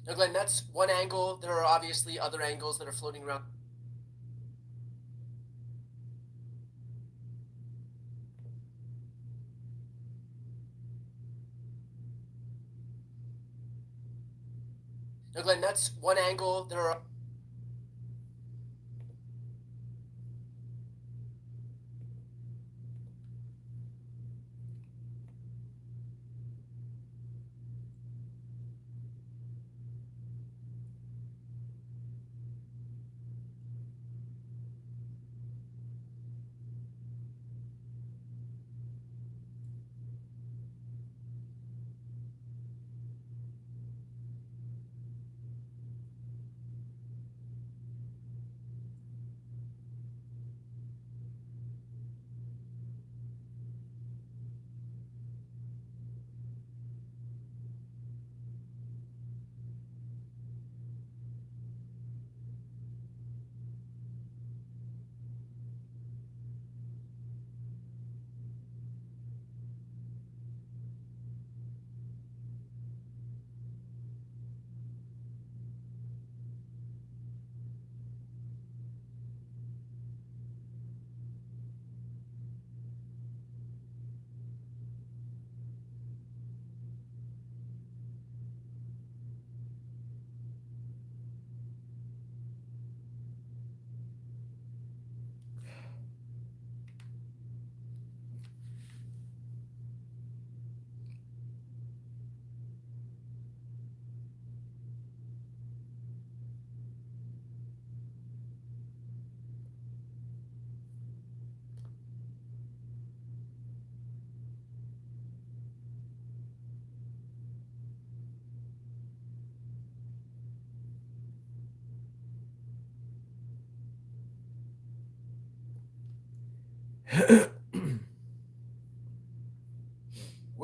Now, Glenn, that's one angle. There are obviously other angles that are floating around. Now, Glenn, that's one angle. There are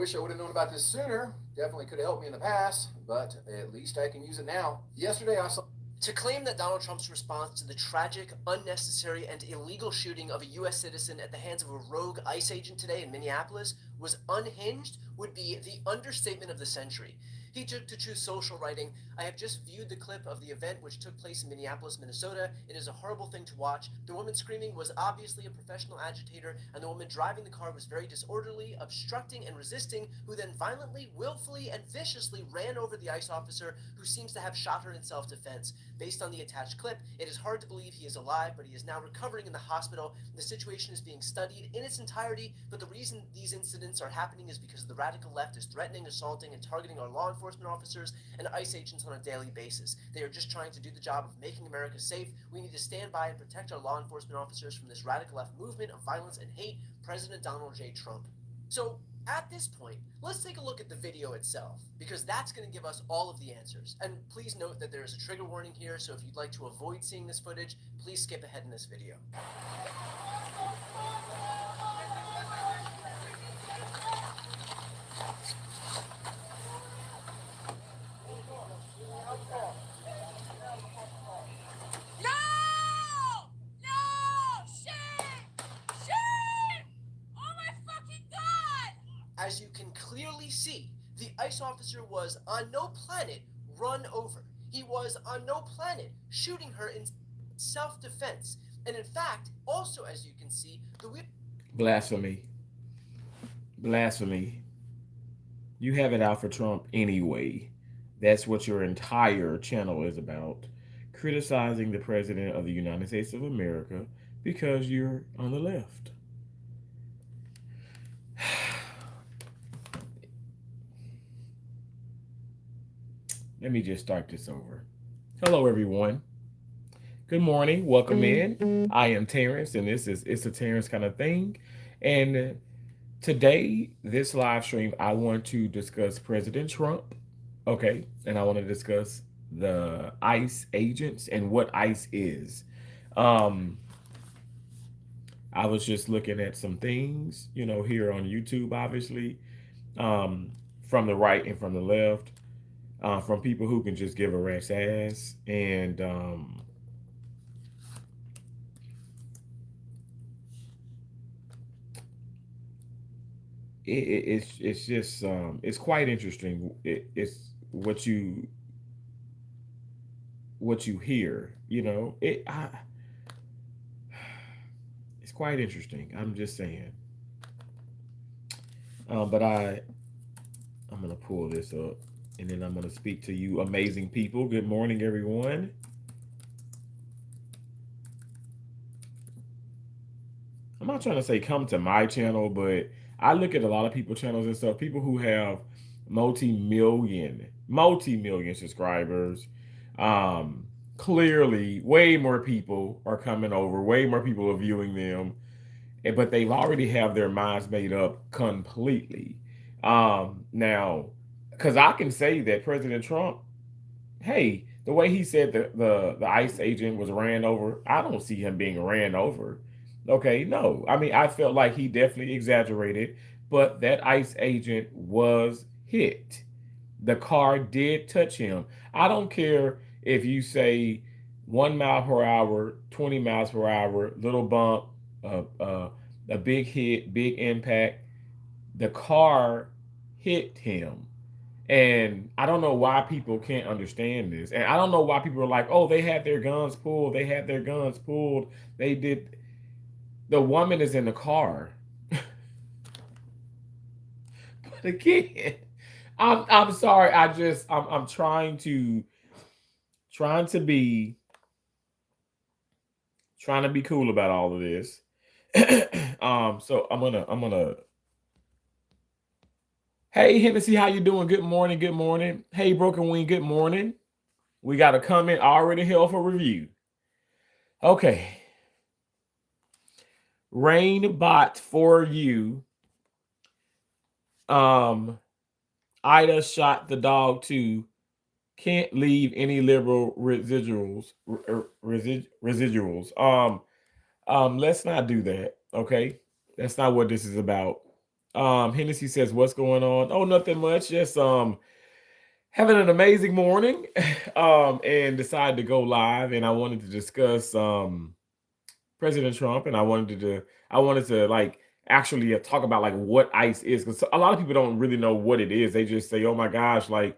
Wish I would have known about this sooner. Definitely could have helped me in the past, but at least I can use it now. Yesterday I saw. to claim that Donald Trump's response to the tragic, unnecessary, and illegal shooting of a U.S. citizen at the hands of a rogue ICE agent today in Minneapolis was unhinged would be the understatement of the century. He took to Truth Social, writing, I have just viewed the clip of the event which took place in Minneapolis, Minnesota. It is a horrible thing to watch. The woman screaming was obviously a professional agitator, and the woman driving the car was very disorderly, obstructing and resisting, who then violently, willfully, and viciously ran over the ICE officer who seems to have shot her in self defense. Based on the attached clip, it is hard to believe he is alive, but he is now recovering in the hospital. The situation is being studied in its entirety, but the reason these incidents are happening is because the radical left is threatening, assaulting, and targeting our law enforcement officers and ICE agents on a daily basis. They are just trying to do the job of making America safe. We need to stand by and protect our law enforcement officers from this radical left movement of violence and hate. President Donald J. Trump. So, at this point, let's take a look at the video itself, because that's going to give us all of the answers. And please note that there is a trigger warning here, so if you'd like to avoid seeing this footage, please skip ahead in this video. No! No! Shit! Shit! Oh my fucking god! As you can clearly see, the ICE officer was on no planet run over. He was on no planet shooting her in self defense. And in fact, also as you can see, the Blasphemy. Blasphemy. You have it out for Trump anyway. That's what your entire channel is about. Criticizing the President of the United States of America because you're on the left. Let me just start this over. Hello, everyone. Good morning. Welcome in. I am Terrence, and this is It's a Terrence Kind of Thing. And today, this live stream, I want to discuss President Trump. Okay. And I want to discuss the ICE agents and what ICE is. Um, I was just looking at some things, here on YouTube, obviously, um, from the right and from the left, from people who can just give a rat's ass. And it's just it's quite interesting. It's what you what you hear. It's quite interesting. I'm just saying. But I'm gonna pull this up, and then I'm gonna speak to you, amazing people. Good morning, everyone. I'm not trying to say come to my channel, but I look at a lot of people's channels and stuff. People who have multi-million subscribers. Um, Clearly, way more people are coming over. Way more people are viewing them, but they've already have their minds made up completely. Now, because I can say that President Trump, hey, the way he said the ICE agent was ran over, I don't see him being ran over. Okay, no. I mean, I felt like he definitely exaggerated, but that ICE agent was hit. The car did touch him. I don't care if you say 1 mile per hour, 20 miles per hour, little bump, a big hit, big impact. The car hit him. And I don't know why people can't understand this. And I don't know why people are like, oh, they had their guns pulled. They had their guns pulled. They did. The woman is in the car. But again, I'm sorry. I'm trying to be cool about all of this. So I'm gonna. Hey Hennessy, how you doing? Good morning. Good morning. Hey Broken Wing. Good morning. We got a comment already held for review. Okay. Rain bot for you. Ida shot the dog too. Can't leave any liberal residuals. Residuals. Let's not do that. Okay, that's not what this is about. Hennessy says, "What's going on?" Oh, nothing much. Just having an amazing morning. And decided to go live, and I wanted to discuss President Trump, and I wanted to like actually talk about like what ICE is, because a lot of people don't really know what it is. They just say, "Oh my gosh, like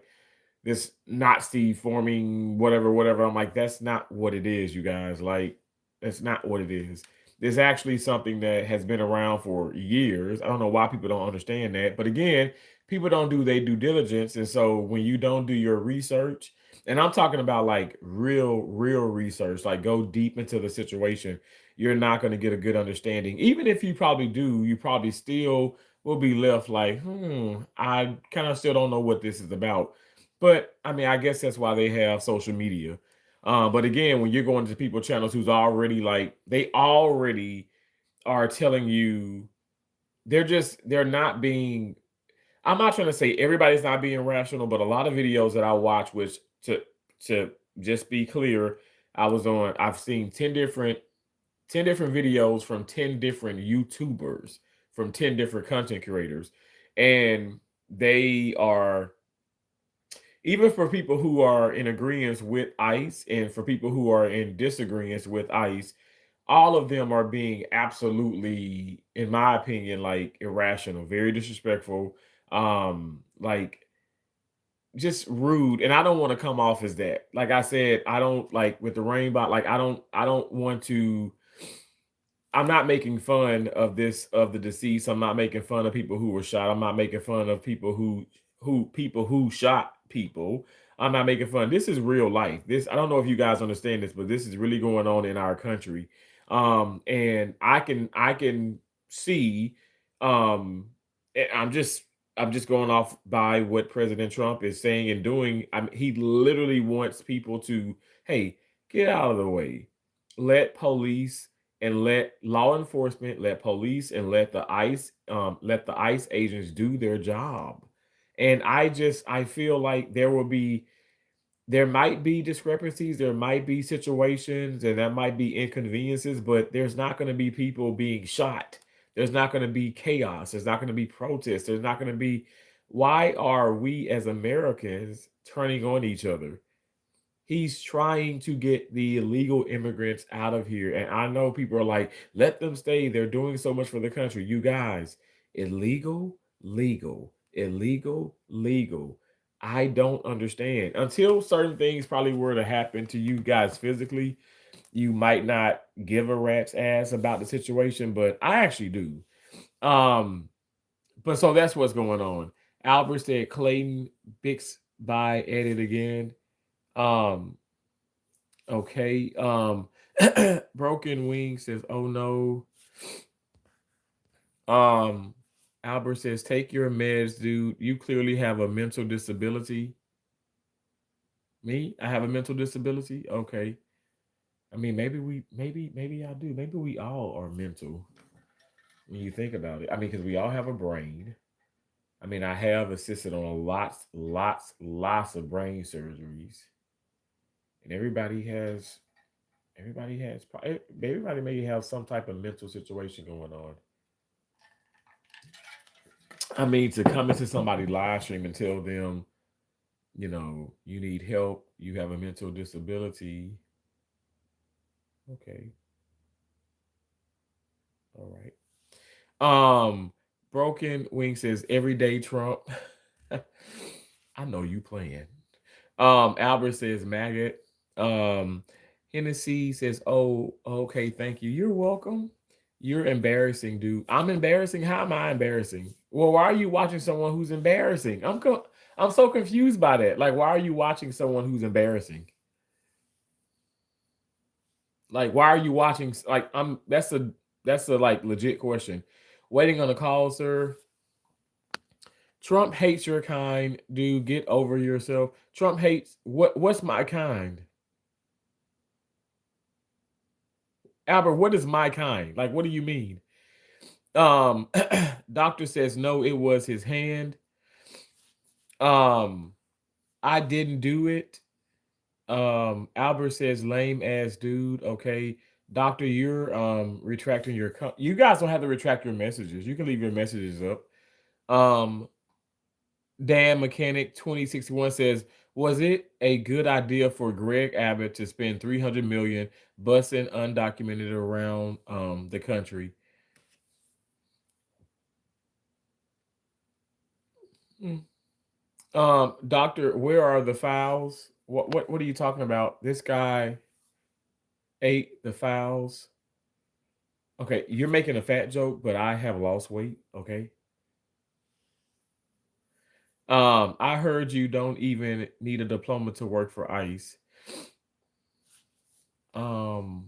this Nazi forming whatever." I'm like, that's not what it is, you guys. Like, that's not what it is. There's actually something that has been around for years. I don't know why people don't understand that, but again, people don't do their due diligence, and so when you don't do your research, and I'm talking about like real research, like go deep into the situation, you're not going to get a good understanding. Even if you probably do, you probably still will be left like, I kind of still don't know what this is about. But I mean, I guess that's why they have social media. But again, when you're going to people channels who's already like, they already are telling you, they're not being, I'm not trying to say everybody's not being rational, but a lot of videos that I watch, which to just be clear, I've seen 10 different videos from 10 different YouTubers, from 10 different content creators. And they are, even for people who are in agreement with ICE and for people who are in disagreement with ICE, all of them are being absolutely, in my opinion, like irrational, very disrespectful, like just rude. And I don't want to come off as that. Like I said, I don't like with the rainbow, like I don't want to, I'm not making fun of the deceased. I'm not making fun of people who were shot. I'm not making fun of people who shot people. I'm not making fun. This is real life. This, I don't know if you guys understand this, but this is really going on in our country. And I can see, I'm just going off by what President Trump is saying and doing. He literally wants people to, hey, get out of the way. Let police and let law enforcement, let police and let the ICE agents do their job. And I feel like there might be discrepancies, there might be situations, and that might be inconveniences, but there's not going to be people being shot. There's not going to be chaos. There's not going to be protests. There's not going to be. Why are we as Americans turning on each other? He's trying to get the illegal immigrants out of here. And I know people are like, let them stay. They're doing so much for the country. You guys, illegal, legal, illegal, legal. I don't understand. Until certain things probably were to happen to you guys physically, you might not give a rat's ass about the situation, but I actually do. Um, but so that's what's going on. Albert said Clayton Bixby at it again. Um, okay. Broken Wing says, oh no. Um, Albert says, take your meds, dude. You clearly have a mental disability. Me? I have a mental disability? Okay. I mean, maybe I do. Maybe we all are mental when you think about it. I mean, because we all have a brain. I mean, I have assisted on lots of brain surgeries, and everybody may have some type of mental situation going on. I mean, to come into somebody's live stream and tell them, you need help, you have a mental disability. Okay, all right. Broken Wing says everyday Trump. I know you playing. Albert says maggot. Um, Hennessy says, "Oh, okay, thank you. You're welcome. You're embarrassing, dude. I'm embarrassing. How am I embarrassing? Well, why are you watching someone who's embarrassing? I'm so confused by that. Like, why are you watching someone who's embarrassing? Like, why are you watching? Like, that's a like legit question. Waiting on a call, sir. Trump hates your kind, dude. Get over yourself. Trump hates what's my kind? Albert, what is my kind? Like, what do you mean? Um, doctor says no, it was his hand. I didn't do it. Albert says lame ass dude. Okay. Doctor, you're retracting your you guys don't have to retract your messages. You can leave your messages up. Dan Mechanic 2061 says, was it a good idea for Greg Abbott to spend 300 million busing undocumented around the country? Doctor, where are the fouls? What are you talking about? This guy ate the fouls. Okay, you're making a fat joke, but I have lost weight. Okay. I heard you don't even need a diploma to work for ICE. You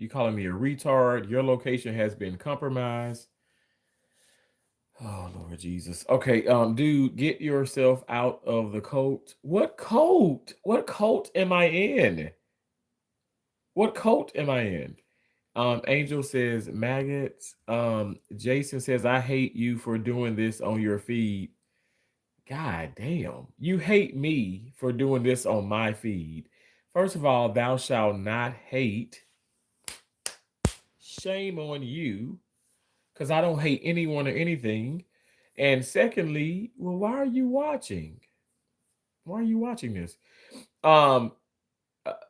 calling me a retard? Your location has been compromised. Oh Lord Jesus. Okay, dude, get yourself out of the cult. What cult? What cult am I in? What cult am I in? Angel says maggots. Jason says, I hate you for doing this on your feed. God damn. You hate me for doing this on my feed. First of all, thou shalt not hate. Shame on you, because I don't hate anyone or anything. And secondly, well, why are you watching? Why are you watching this?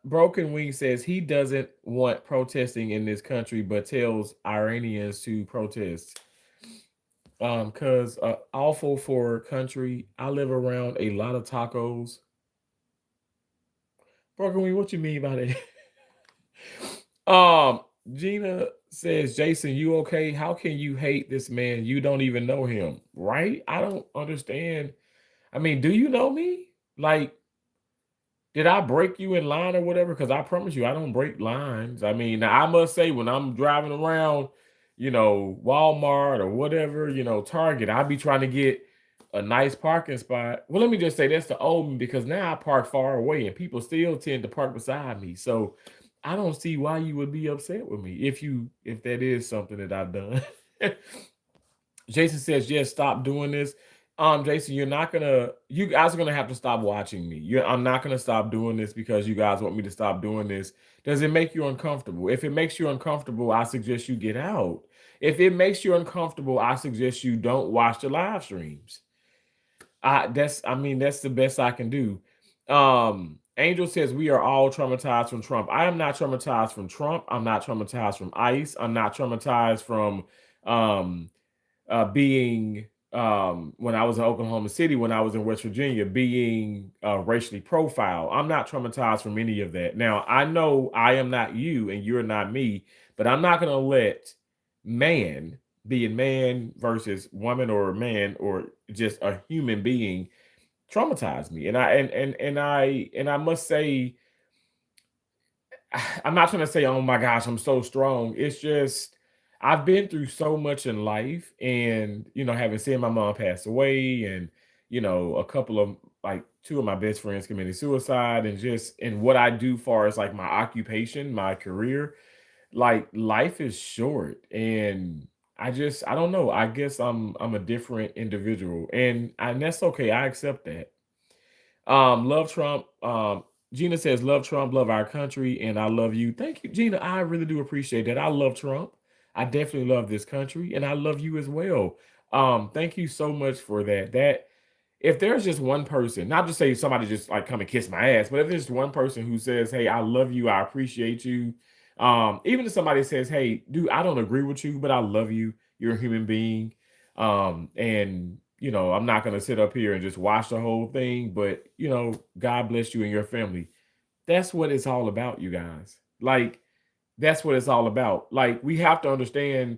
Broken Wing says he doesn't want protesting in this country, but tells Iranians to protest. Because awful for country. I live around a lot of tacos. Broken Wing, what you mean by that? Gina says, Jason, you okay? How can you hate this man? You don't even know him, right? I don't understand. I mean, do you know me? Like, did I break you in line or whatever? Because I promise you, I don't break lines. I mean, I must say, when I'm driving around, Walmart or whatever, Target, I'll be trying to get a nice parking spot. Well, let me just say that's the old me, because now I park far away and people still tend to park beside me. So I don't see why you would be upset with me if that is something that I've done. Jason says, yes, stop doing this. Jason, you guys are gonna have to stop watching me. I'm not gonna stop doing this because you guys want me to stop doing this. Does it make you uncomfortable? If it makes you uncomfortable, I suggest you get out. If it makes you uncomfortable, I suggest you don't watch the live streams. That's the best I can do. Angel says we are all traumatized from Trump. I am not traumatized from Trump. I'm not traumatized from ICE. I'm not traumatized from being when I was in Oklahoma City, when I was in West Virginia, being racially profiled. I'm not traumatized from any of that. Now, I know I am not you and you're not me, but I'm not going to let man, being man versus woman or man or just a human being, traumatize me. And I must say, I'm not trying to say, oh my gosh, I'm so strong. It's just I've been through so much in life, and having seen my mom pass away, and a couple of like two of my best friends committed suicide, and just in what I do far as like my occupation, my career, like life is short, and I don't know. I guess I'm a different individual, and that's okay. I accept that. Love Trump. Gina says, love Trump, love our country, and I love you. Thank you, Gina. I really do appreciate that. I love Trump. I definitely love this country, and I love you as well. Thank you so much for that. That if there's just one person, not to say somebody just like come and kiss my ass, but if there's one person who says, hey, I love you, I appreciate you. Even if somebody says, hey, dude, I don't agree with you, but I love you. You're a human being. And I'm not going to sit up here and just watch the whole thing, but God bless you and your family. That's what it's all about, you guys. Like, that's what it's all about. Like, we have to understand,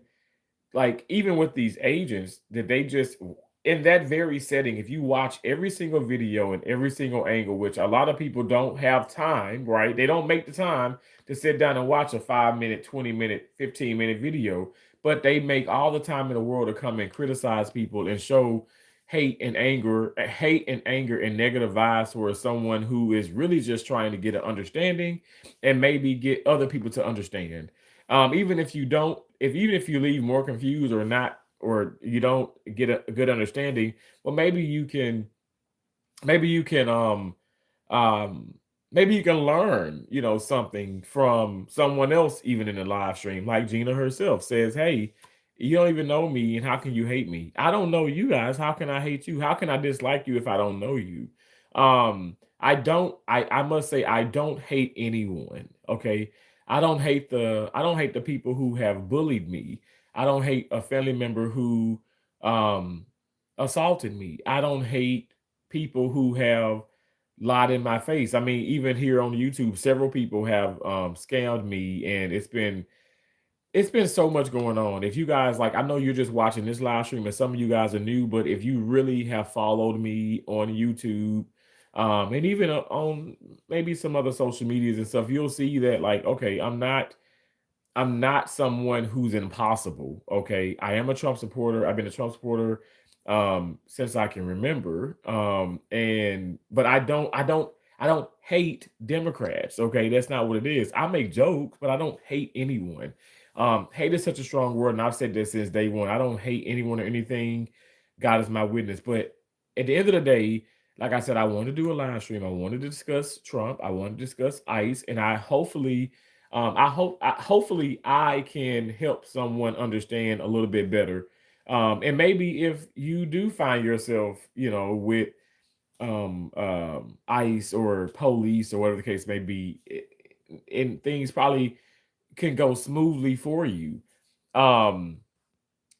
like, even with these agents, that they just, in that very setting, if you watch every single video and every single angle, which a lot of people don't have time, right? They don't make the time to sit down and watch a 5-minute, 20-minute, 15-minute video, but they make all the time in the world to come and criticize people and show hate and anger and negative vibes towards someone who is really just trying to get an understanding and maybe get other people to understand. Even if you don't, even if you leave more confused or not, or you don't get a good understanding, well, maybe you can um maybe you can learn something from someone else, even in the live stream, like Gina herself says, hey, you don't even know me, and how can you hate me? I don't know you guys. How can I hate you? How can I dislike you if I don't know you? I must say, I don't hate anyone. Okay. I don't hate the people who have bullied me. I don't hate a family member who um assaulted me. I don't hate people who have lied in my face. I mean, even here on YouTube, several people have scammed me, and it's been so much going on. If you guys, like, I know you're just watching this live stream and some of you guys are new, but if you really have followed me on YouTube, and even on maybe some other social medias and stuff, you'll see that, like, okay, I'm not someone who's impossible. Okay. I am a Trump supporter. I've been a Trump supporter since I can remember. But I don't hate Democrats. Okay. That's not what it is. I make jokes, but I don't hate anyone. Hate is such a strong word, and I've said this since day one. I don't hate anyone or anything. God is my witness. But at the end of the day, like I said, I wanted to do a live stream. I wanted to discuss Trump. I want to discuss ICE, and hopefully I can help someone understand a little bit better. And maybe if you do find yourself, with ICE or police or whatever the case may be, and things probably can go smoothly for you. Um,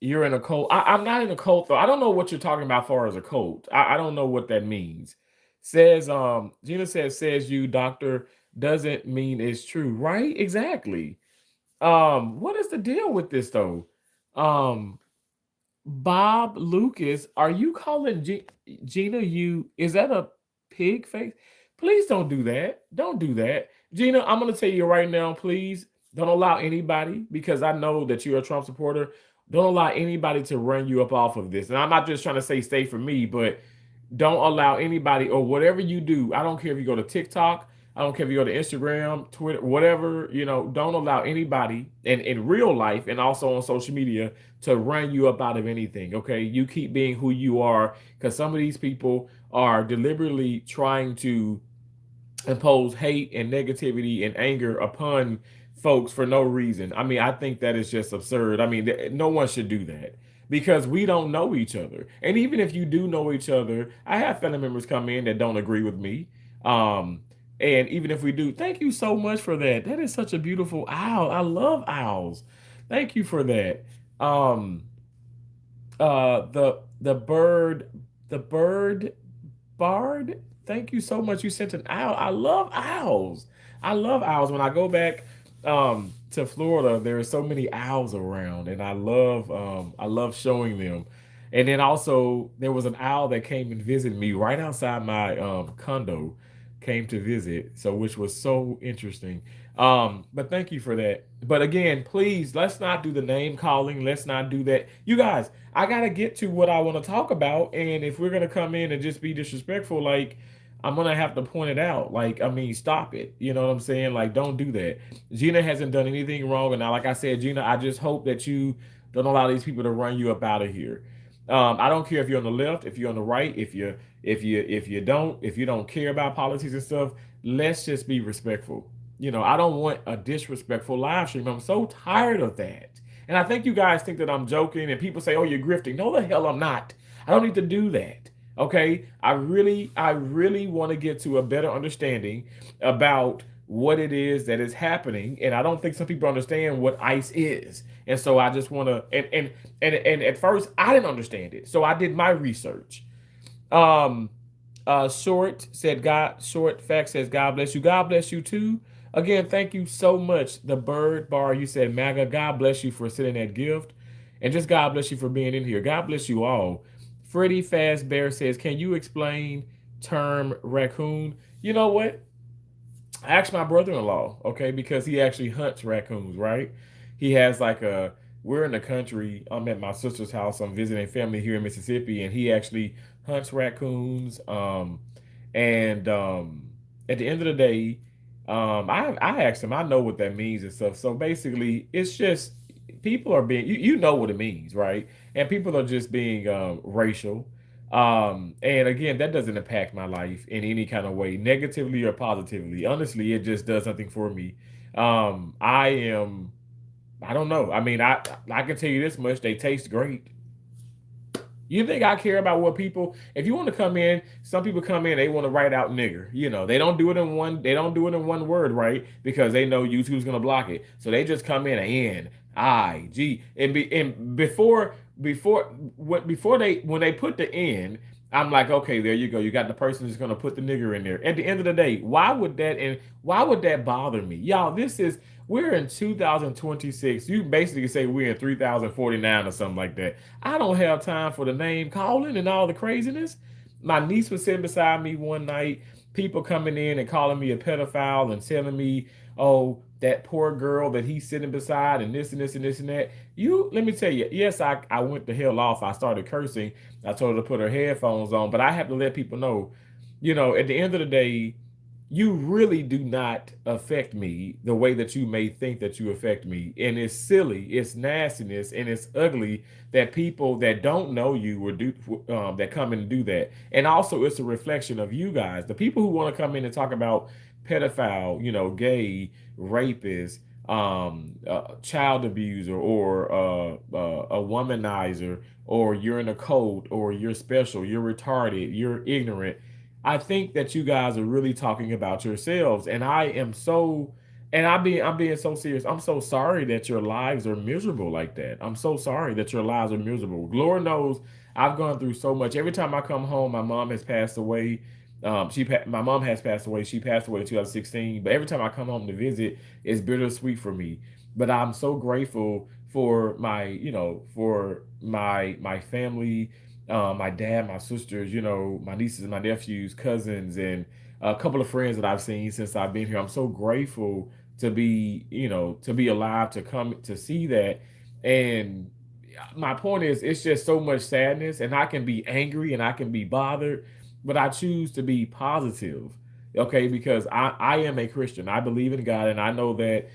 you're in a cult. I'm not in a cult though. I don't know what you're talking about far as a cult. I don't know what that means. Says Gina says you doctor doesn't mean it's true, right? Exactly. What is the deal with this though? Um, Bob Lucas, are you calling Gina you? Is that a pig face? Please don't do that. Don't do that. Gina, I'm going to tell you right now, please don't allow anybody, because I know that you're a Trump supporter. Don't allow anybody to run you up off of this. And I'm not just trying to say stay for me, but don't allow anybody, or whatever you do. I don't care if you go to TikTok. I don't care if you go to Instagram, Twitter, whatever, don't allow anybody in real life and also on social media to run you up out of anything. Okay. You keep being who you are, because some of these people are deliberately trying to impose hate and negativity and anger upon folks for no reason. I mean, I think that is just absurd. I mean, no one should do that, because we don't know each other. And even if you do know each other, I have family members come in that don't agree with me. And even if we do, thank you so much for that. That is such a beautiful owl. I love owls. Thank you for that. Um, the bird bard. Thank you so much. You sent an owl. I love owls. I love owls. When I go back to Florida, there are so many owls around, and I love showing them. And then also there was an owl that came and visited me right outside my condo, came to visit, so which was so interesting. But thank you for that. But again, please let's not do the name calling. Let's not do that. You guys, I gotta get to what I want to talk about. And if we're gonna come in and just be disrespectful, like I'm gonna have to point it out. Like, I mean, stop it. You know what I'm saying? Like, don't do that. Gina hasn't done anything wrong. And now, like I said, Gina, I just hope that you don't allow these people to run you up out of here. I don't care if you're on the left, if you're on the right, if you don't care about politics and stuff. Let's just be respectful. You know, I don't want a disrespectful live stream. I'm so tired of that. And I think you guys think that I'm joking and people say, oh, you're grifting. No, the hell I'm not. I don't need to do that. Okay. I really want to get to a better understanding about what it is that is happening. And I don't think some people understand what ICE is. And so I just want to, and at first I didn't understand it. So I did my research. Um, Short fact says, God bless you. God bless you too. Again, thank you so much. The bird bar, you said MAGA. God bless you for sending that gift. And just God bless you for being in here. God bless you all. Freddie Fazbear says, can you explain term raccoon? You know what? I asked my brother-in-law, okay, because he actually hunts raccoons, right? He has like we're in the country. I'm at my sister's house. I'm visiting family here in Mississippi, and he actually hunts raccoons. And At the end of the day, I asked him, I know what that means and stuff. So basically, it's just people are being, you know what it means, right? And people are just being racial. And again, that doesn't impact my life in any kind of way, negatively or positively. Honestly, it just does nothing for me. I am, I don't know. I mean, I can tell you this much: they taste great. You think I care about what people? If you want to come in, some people come in, they want to write out nigger. You know, they don't do it in one. They don't do it in one word, right? Because they know YouTube's gonna block it. So they just come in N-I-G and before they when they put the N, I'm like, okay, there you go. You got the person who's gonna put the nigger in there. At the end of the day, why would that bother me, y'all? We're in 2026. You basically say we're in 3049 or something like that. I don't have time for the name calling and all the craziness. My niece was sitting beside me one night, people coming in and calling me a pedophile and telling me, oh, that poor girl that he's sitting beside and this and this and this and that. Let me tell you, yes, I went the hell off. I started cursing. I told her to put her headphones on, but I have to let people know, at the end of the day, you really do not affect me the way that you may think that you affect me. And it's silly, it's nastiness, and it's ugly that people that don't know you will do that come in and do that. And also, it's a reflection of you guys, the people who want to come in and talk about pedophile, gay, rapist, child abuser, or a womanizer, or you're in a cult, or you're special, you're retarded, you're ignorant. I think that you guys are really talking about yourselves, and I'm being so serious. I'm so sorry that your lives are miserable like that. I'm so sorry that your lives are miserable. Lord knows I've gone through so much. Every time I come home, my mom has passed away. My mom has passed away. She passed away in 2016. But every time I come home to visit, it's bittersweet for me. But I'm so grateful for my family, my dad, my sisters, my nieces and my nephews, cousins, and a couple of friends that I've seen since I've been here. I'm so grateful to be alive, to come to see that. And my point is, it's just so much sadness, and I can be angry and I can be bothered, but I choose to be positive. Okay, because I am a Christian. I believe in God, and I know that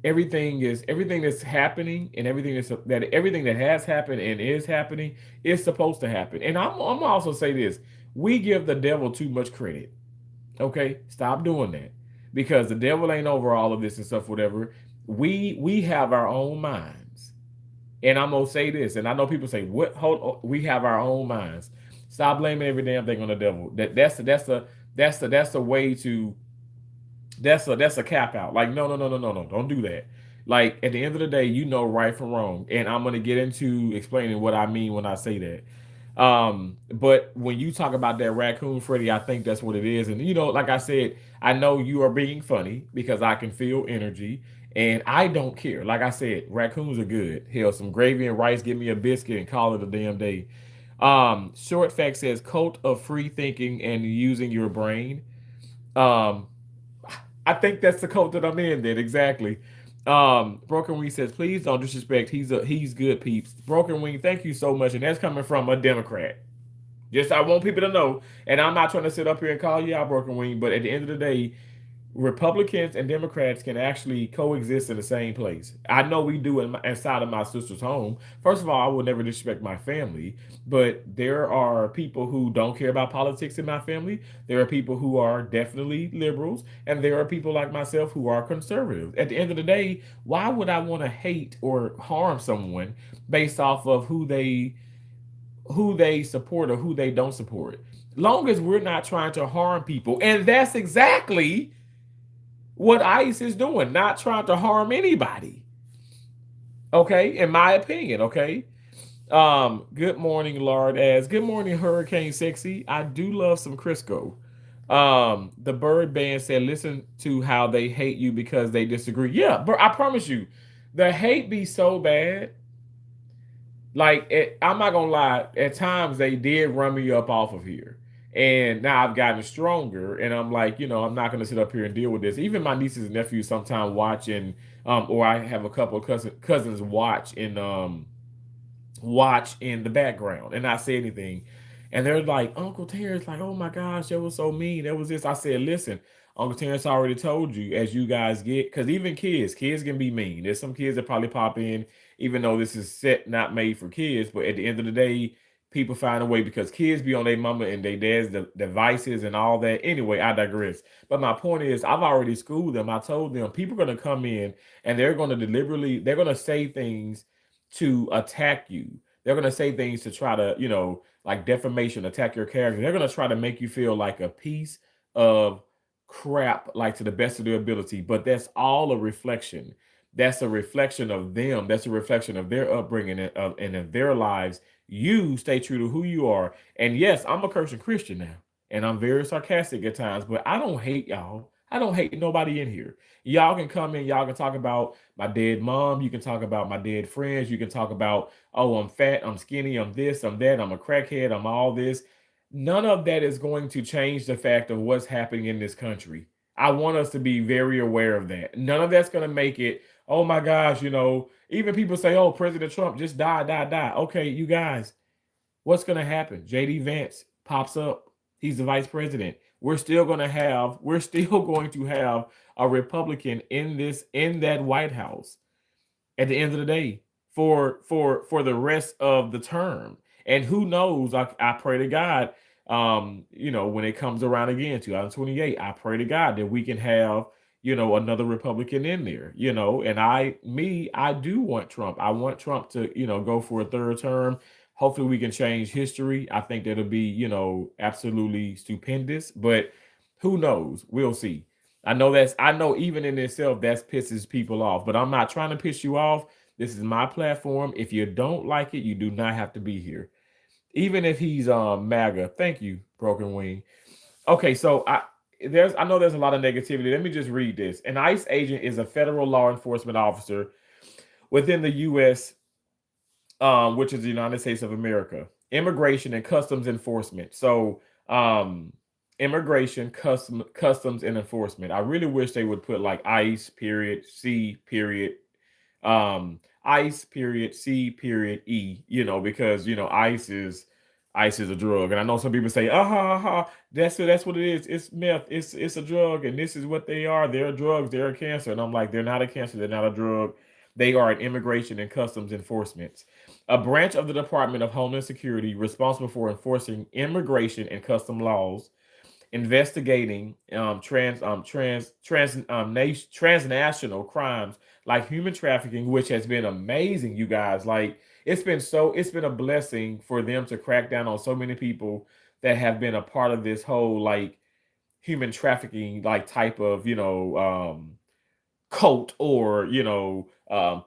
everything that's happening, and everything that has happened and is happening is supposed to happen. And I'm also say this: we give the devil too much credit. Okay, stop doing that, because the devil ain't over all of this and stuff. Whatever, we have our own minds, and I'm gonna say this, and I know people say, "What? Hold on, we have our own minds." Stop blaming every damn thing on the devil. That's a way to that's a cap out. Like, no, no, no, no, no, no. Don't do that. Like at the end of the day, you know right from wrong, and I'm gonna get into explaining what I mean when I say that. But when you talk about that raccoon, Freddy, I think that's what it is. And like I said, I know you are being funny because I can feel energy, and I don't care. Like I said, raccoons are good. Hell, some gravy and rice, give me a biscuit, and call it a damn day. Short fact says cult of free thinking and using your brain. Um, I think that's the cult that I'm in then, exactly. Broken Wing says, please don't disrespect. He's good peeps. Broken Wing, thank you so much. And that's coming from a Democrat. Just I want people to know, and I'm not trying to sit up here and call you out, Broken Wing, but at the end of the day, Republicans and Democrats can actually coexist in the same place. I know we do inside of my sister's home. First of all, I will never disrespect my family, but there are people who don't care about politics in my family. There are people who are definitely liberals, and there are people like myself who are conservatives. At the end of the day, why would I want to hate or harm someone based off of who they support or who they don't support? Long as we're not trying to harm people, and that's exactly what ICE is doing, not trying to harm anybody. Okay, in my opinion, okay. Good morning, Lord as good morning, Hurricane Sexy. I do love some Crisco. The Bird Band said, listen to how they hate you because they disagree. Yeah, but I promise you, the hate be so bad. Like I'm not gonna lie, at times they did run me up off of here. And now I've gotten stronger, and I'm like, I'm not going to sit up here and deal with this. Even my nieces and nephews sometimes watching, or I have a couple of cousins watch in the background, and not say anything. And they're like, Uncle Terrence, like, oh my gosh, that was so mean. That was this. I said, listen, Uncle Terrence already told you as you guys get, because even kids can be mean. There's some kids that probably pop in, even though this is set not made for kids. But at the end of the day, people find a way because kids be on their mama and their dad's devices and all that. Anyway, I digress. But my point is, I've already schooled them. I told them people are going to come in and they're going to they're going to say things to attack you. They're going to say things to try to, like defamation, attack your character. They're going to try to make you feel like a piece of crap, like to the best of their ability. But that's all a reflection. That's a reflection of them. That's a reflection of their upbringing and of their lives. You stay true to who you are. And yes, I'm a Christian now, and I'm very sarcastic at times, but I don't hate y'all. I don't hate nobody in here. Y'all can come in, y'all can talk about my dead mom. You can talk about my dead friends. You can talk about, oh, I'm fat, I'm skinny, I'm this, I'm that, I'm a crackhead, I'm all this. None of that is going to change the fact of what's happening in this country. I want us to be very aware of that. None of that's going to make it, oh my gosh, even people say, oh, President Trump just died. Okay, you guys, what's going to happen? JD Vance pops up. He's the vice president. We're still going to have a Republican in that White House at the end of the day for the rest of the term. And who knows, I pray to God, when it comes around again, 2028, I pray to God that we can have, another Republican in there, and I do want Trump. I want Trump to, go for a third term. Hopefully we can change history. I think that'll be, absolutely stupendous, but who knows? We'll see. I know even in itself, that pisses people off, but I'm not trying to piss you off. This is my platform. If you don't like it, you do not have to be here. Even if he's MAGA. Thank you, Broken Wing. Okay, so I know there's a lot of negativity. Let me just read this. An ICE agent is a federal law enforcement officer within the U.S., which is the United States of America. Immigration and Customs Enforcement. So, immigration, customs, and enforcement. I really wish they would put like ICE period C period ICE period C period E, because ICE is a drug. And I know some people say, that's what it is. It's meth. It's a drug, and this is what they are. They're drugs, they're a cancer. And I'm like, they're not a cancer, they're not a drug. They are an immigration and customs enforcement, a branch of the Department of Homeland Security responsible for enforcing immigration and custom laws, investigating transnational crimes like human trafficking, which has been amazing, you guys. Like it's been a blessing for them to crack down on so many people that have been a part of this whole like human trafficking like type of cult or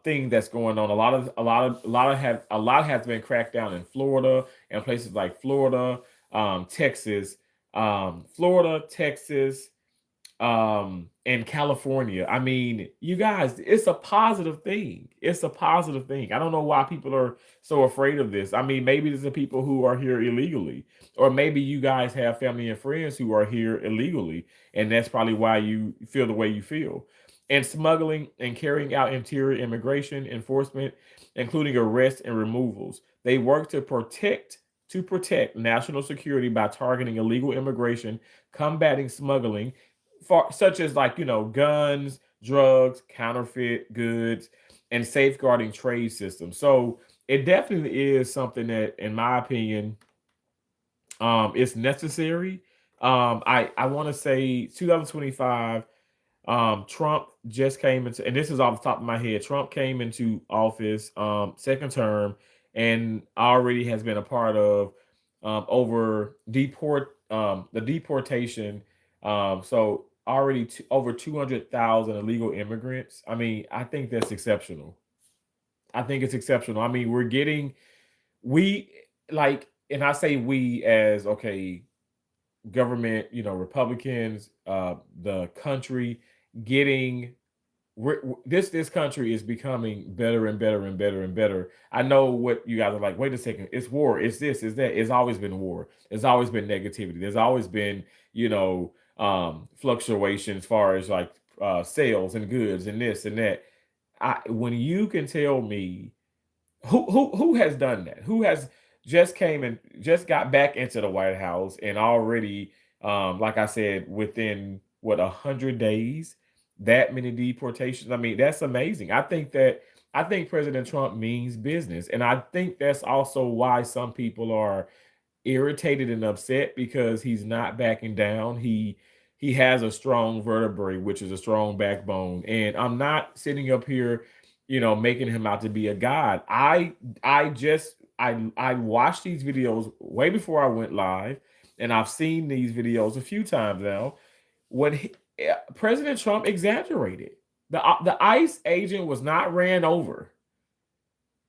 thing that's going on. A lot has been cracked down in Florida and places like Texas, Florida, Texas, in California. I mean, you guys, it's a positive thing. It's a positive thing. I don't know why people are so afraid of this. I mean, maybe there's the people who are here illegally, or maybe you guys have family and friends who are here illegally, and that's probably why you feel the way you feel. And smuggling and carrying out interior immigration enforcement, including arrests and removals. They work to protect national security by targeting illegal immigration, combating smuggling, such as guns, drugs, counterfeit goods, and safeguarding trade systems. So it definitely is something that, in my opinion, is necessary. I want to say 2025. Trump just came into, and this is off the top of my head. Trump came into office, second term, and already has been a part of the deportation. So already over 200,000 illegal immigrants. I mean, I think that's exceptional. I think it's exceptional. I mean, we and I say we as, okay, government, Republicans, the country getting this country is becoming better and better and better and better. I know what you guys are like. Wait a second, it's war. It's this. It's that. It's always been war. There's always been negativity. There's always been fluctuation as far as like sales and goods and this and that. When you can tell me who has done that, who has just came and just got back into the White House and already, like I said, within what 100 days, that many deportations. I mean, that's amazing. I think President Trump means business, and I think that's also why some people are irritated and upset because he's not backing down. He has a strong vertebrae, which is a strong backbone. And I'm not sitting up here, making him out to be a god. I watched these videos way before I went live, and I've seen these videos a few times now. When President Trump exaggerated, the ICE agent was not ran over.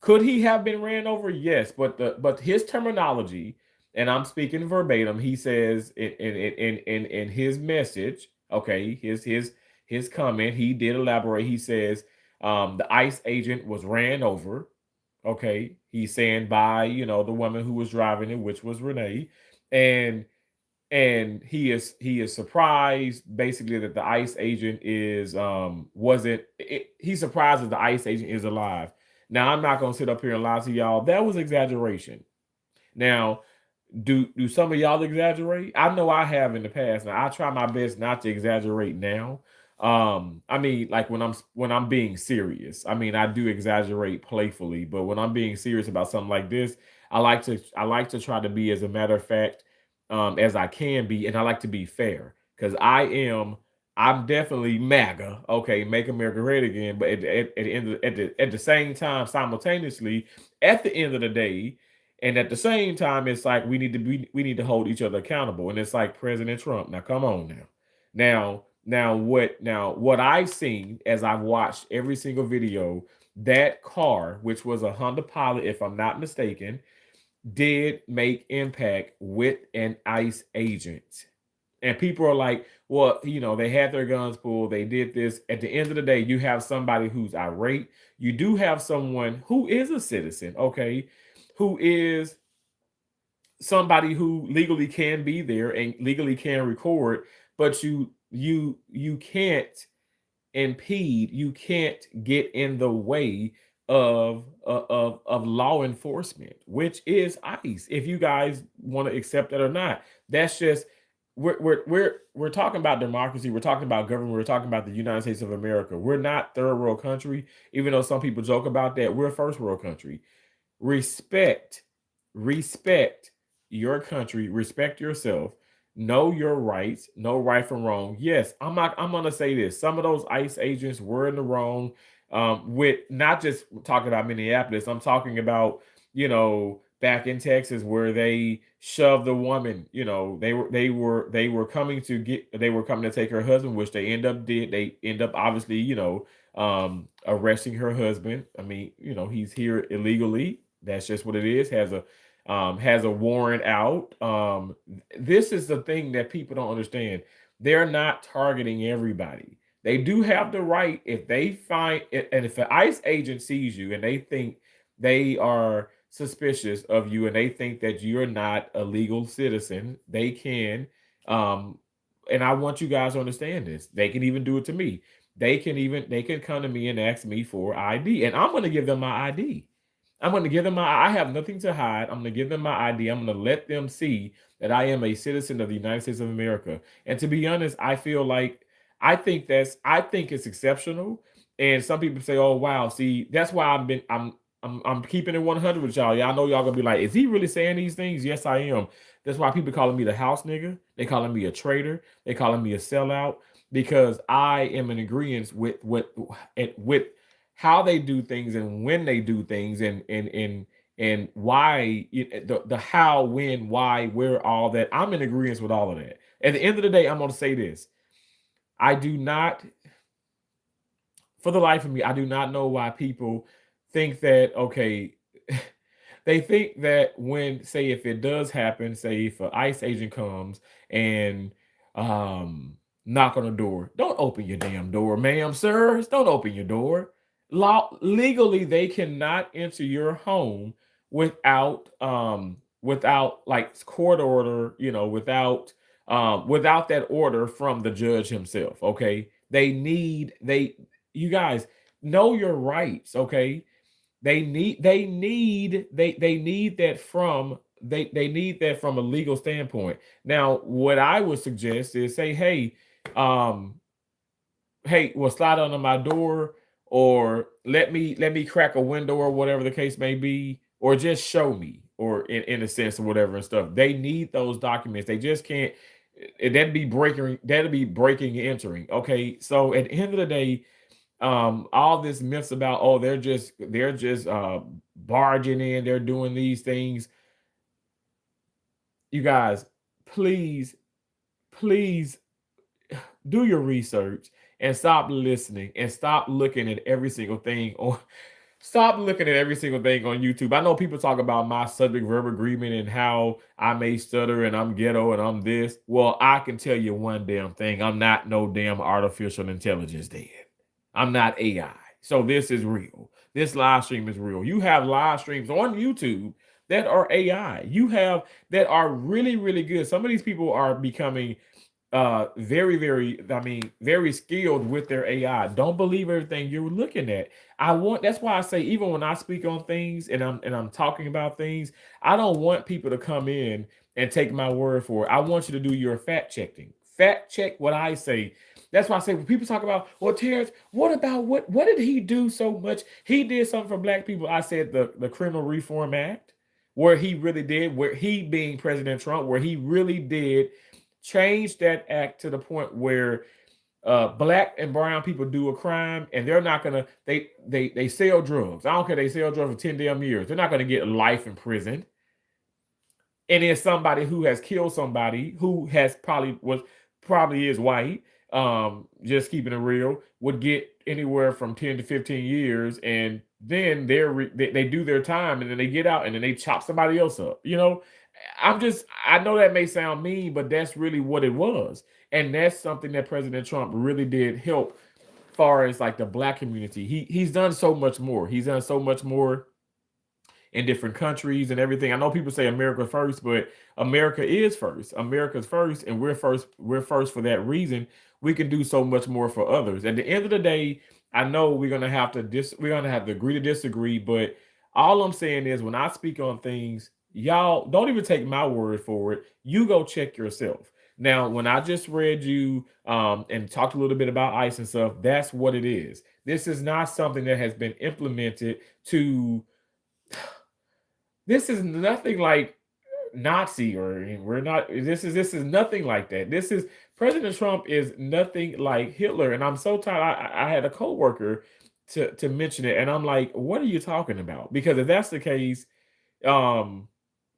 Could he have been ran over? Yes, but his terminology, and I'm speaking verbatim. He says in his message, okay, his comment. He did elaborate. He says the ICE agent was ran over. Okay, he's saying by the woman who was driving it, which was Renee, and he is surprised basically that the ICE agent is wasn't. He's surprised that the ICE agent is alive. Now I'm not gonna sit up here and lie to y'all. That was exaggeration. Now, do some of y'all exaggerate? I know I have in the past. Now I try my best not to exaggerate now. I mean, like when I'm being serious, I mean I do exaggerate playfully, but when I'm being serious about something like this, I like to try to be as a matter of fact as I can be, and I like to be fair because I'm definitely MAGA. Okay, make America great again. But at the same time, simultaneously, at the end of the day, and at the same time, it's like we need to hold each other accountable. And it's like President Trump. Now, come on now. What I've seen as I've watched every single video, that car, which was a Honda Pilot, if I'm not mistaken, did make impact with an ICE agent. And people are like, well, they had their guns pulled, they did this. At the end of the day, you have somebody who's irate. You do have someone who is a citizen, okay, who is somebody who legally can be there and legally can record, but you can't impede, you can't get in the way of law enforcement, which is ICE. If you guys want to accept that or not, that's just we're talking about democracy. We're talking about government. We're talking about the United States of America. We're not third world country, even though some people joke about that. We're a first world country. Respect your country. Respect yourself. Know your rights. Know right from wrong. Yes, I'm gonna say this. Some of those ICE agents were in the wrong. With not just talking about Minneapolis, I'm talking about back in Texas where they shoved the woman. You know, they were coming to take her husband, which they They end up obviously, arresting her husband. I mean, he's here illegally. That's just what it is. Has a warrant out. This is the thing that people don't understand. They're not targeting everybody. They do have the right, if they find it, and if an ICE agent sees you and they think they are suspicious of you and they think that you're not a legal citizen, they can. And I want you guys to understand this. They can even do it to me. They can come to me and ask me for ID, and I'm going to give them my ID. I'm going to give them I have nothing to hide. I'm going to give them my ID. I'm going to let them see that I am a citizen of the United States of America. And to be honest, I think it's exceptional. And some people say, "Oh, wow, see, that's why I'm keeping it 100 with y'all. Y'all know y'all gonna be like, is he really saying these things?" Yes, I am. That's why people calling me the house nigga. They calling me a traitor. They calling me a sellout because I am in agreement with how they do things and when they do things and why, the how, when, why, where, all that. I'm in agreement with all of that. At the end of the day, I'm going to say this. I do not, for the life of me, I do not know why people think that, okay, they think that when, say, if it does happen, say if an ICE agent comes and knock on the door, don't open your damn door, ma'am, sirs. Don't open your door. Legally, they cannot enter your home without like court order, without that order from the judge himself. Okay, you guys know your rights. Okay, they need that from they need that from a legal standpoint. Now, what I would suggest is say, hey, slide under my door, or let me crack a window, or whatever the case may be, or just show me, or in a sense, or whatever and stuff. They need those documents. They just can't. That'd be breaking and entering. Okay, so at the end of the day, all this myths about, oh, they're just barging in, they're doing these things. You guys, please do your research and stop listening and stop looking at every single thing on YouTube. I know people talk about my subject verb agreement and how I may stutter and I'm ghetto and I'm this. Well, I can tell you one damn thing. I'm not no damn artificial intelligence then. I'm not AI. So this is real. This live stream is real. You have live streams on YouTube that are AI. You have that are really, really good. Some of these people are becoming very, very skilled with their AI. Don't believe everything you're looking at. That's why I say, even when I speak on things and I'm talking about things, I don't want people to come in and take my word for it. I want you to do your fact checking. Fact check what I say. That's why I say, when people talk about, well, Terrence, what did he do so much? He did something for black people. I said the Criminal Reform Act, where he being President Trump, where he really did change that act to the point where black and brown people do a crime and they're not gonna they sell drugs. I don't care, they sell drugs for 10 damn years. They're not gonna get life in prison. And then somebody who has killed somebody who has probably is white, just keeping it real, would get anywhere from 10 to 15 years, and then they do their time and then they get out and then they chop somebody else up. I know that may sound mean, but that's really what it was. And that's something that President Trump really did help, far as like the black community. He's done so much more. He's done so much more in different countries and everything. I know people say America first, but America is first. America's first, and we're first for that reason. We can do so much more for others. At the end of the day, I know we're gonna have to agree to disagree, but all I'm saying is, when I speak on things, y'all don't even take my word for it. You go check yourself. Now, when I just read you and talked a little bit about ICE and stuff, that's what it is. This is not something that has been implemented to. This is nothing like Nazi, or we're not. This is nothing like that. President Trump is nothing like Hitler, and I'm so tired. I had a coworker to mention it, and I'm like, what are you talking about? Because if that's the case,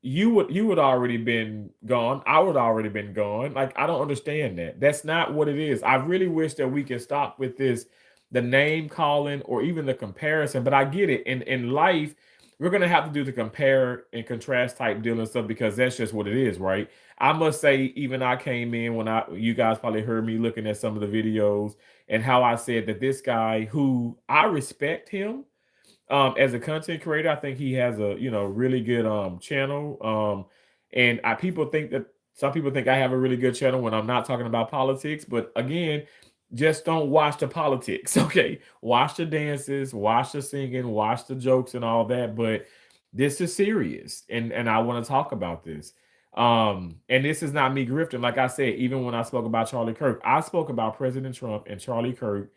you would already been gone. I would already been gone. Like, I don't understand that. That's not what it is. I really wish that we could stop with this, the name calling or even the comparison. But I get it. In life, we're gonna have to do the compare and contrast type deal and stuff because that's just what it is, right? I must say, even I came in when you guys probably heard me looking at some of the videos and how I said that this guy, who I respect him as a content creator, I think he has a really good channel. And people think that some people think I have a really good channel when I'm not talking about politics. But again, just don't watch the politics. Okay, watch the dances, watch the singing, watch the jokes and all that. But this is serious, and I want to talk about this. And this is not me grifting. Like I said, even when I spoke about Charlie Kirk, I spoke about President Trump and Charlie Kirk.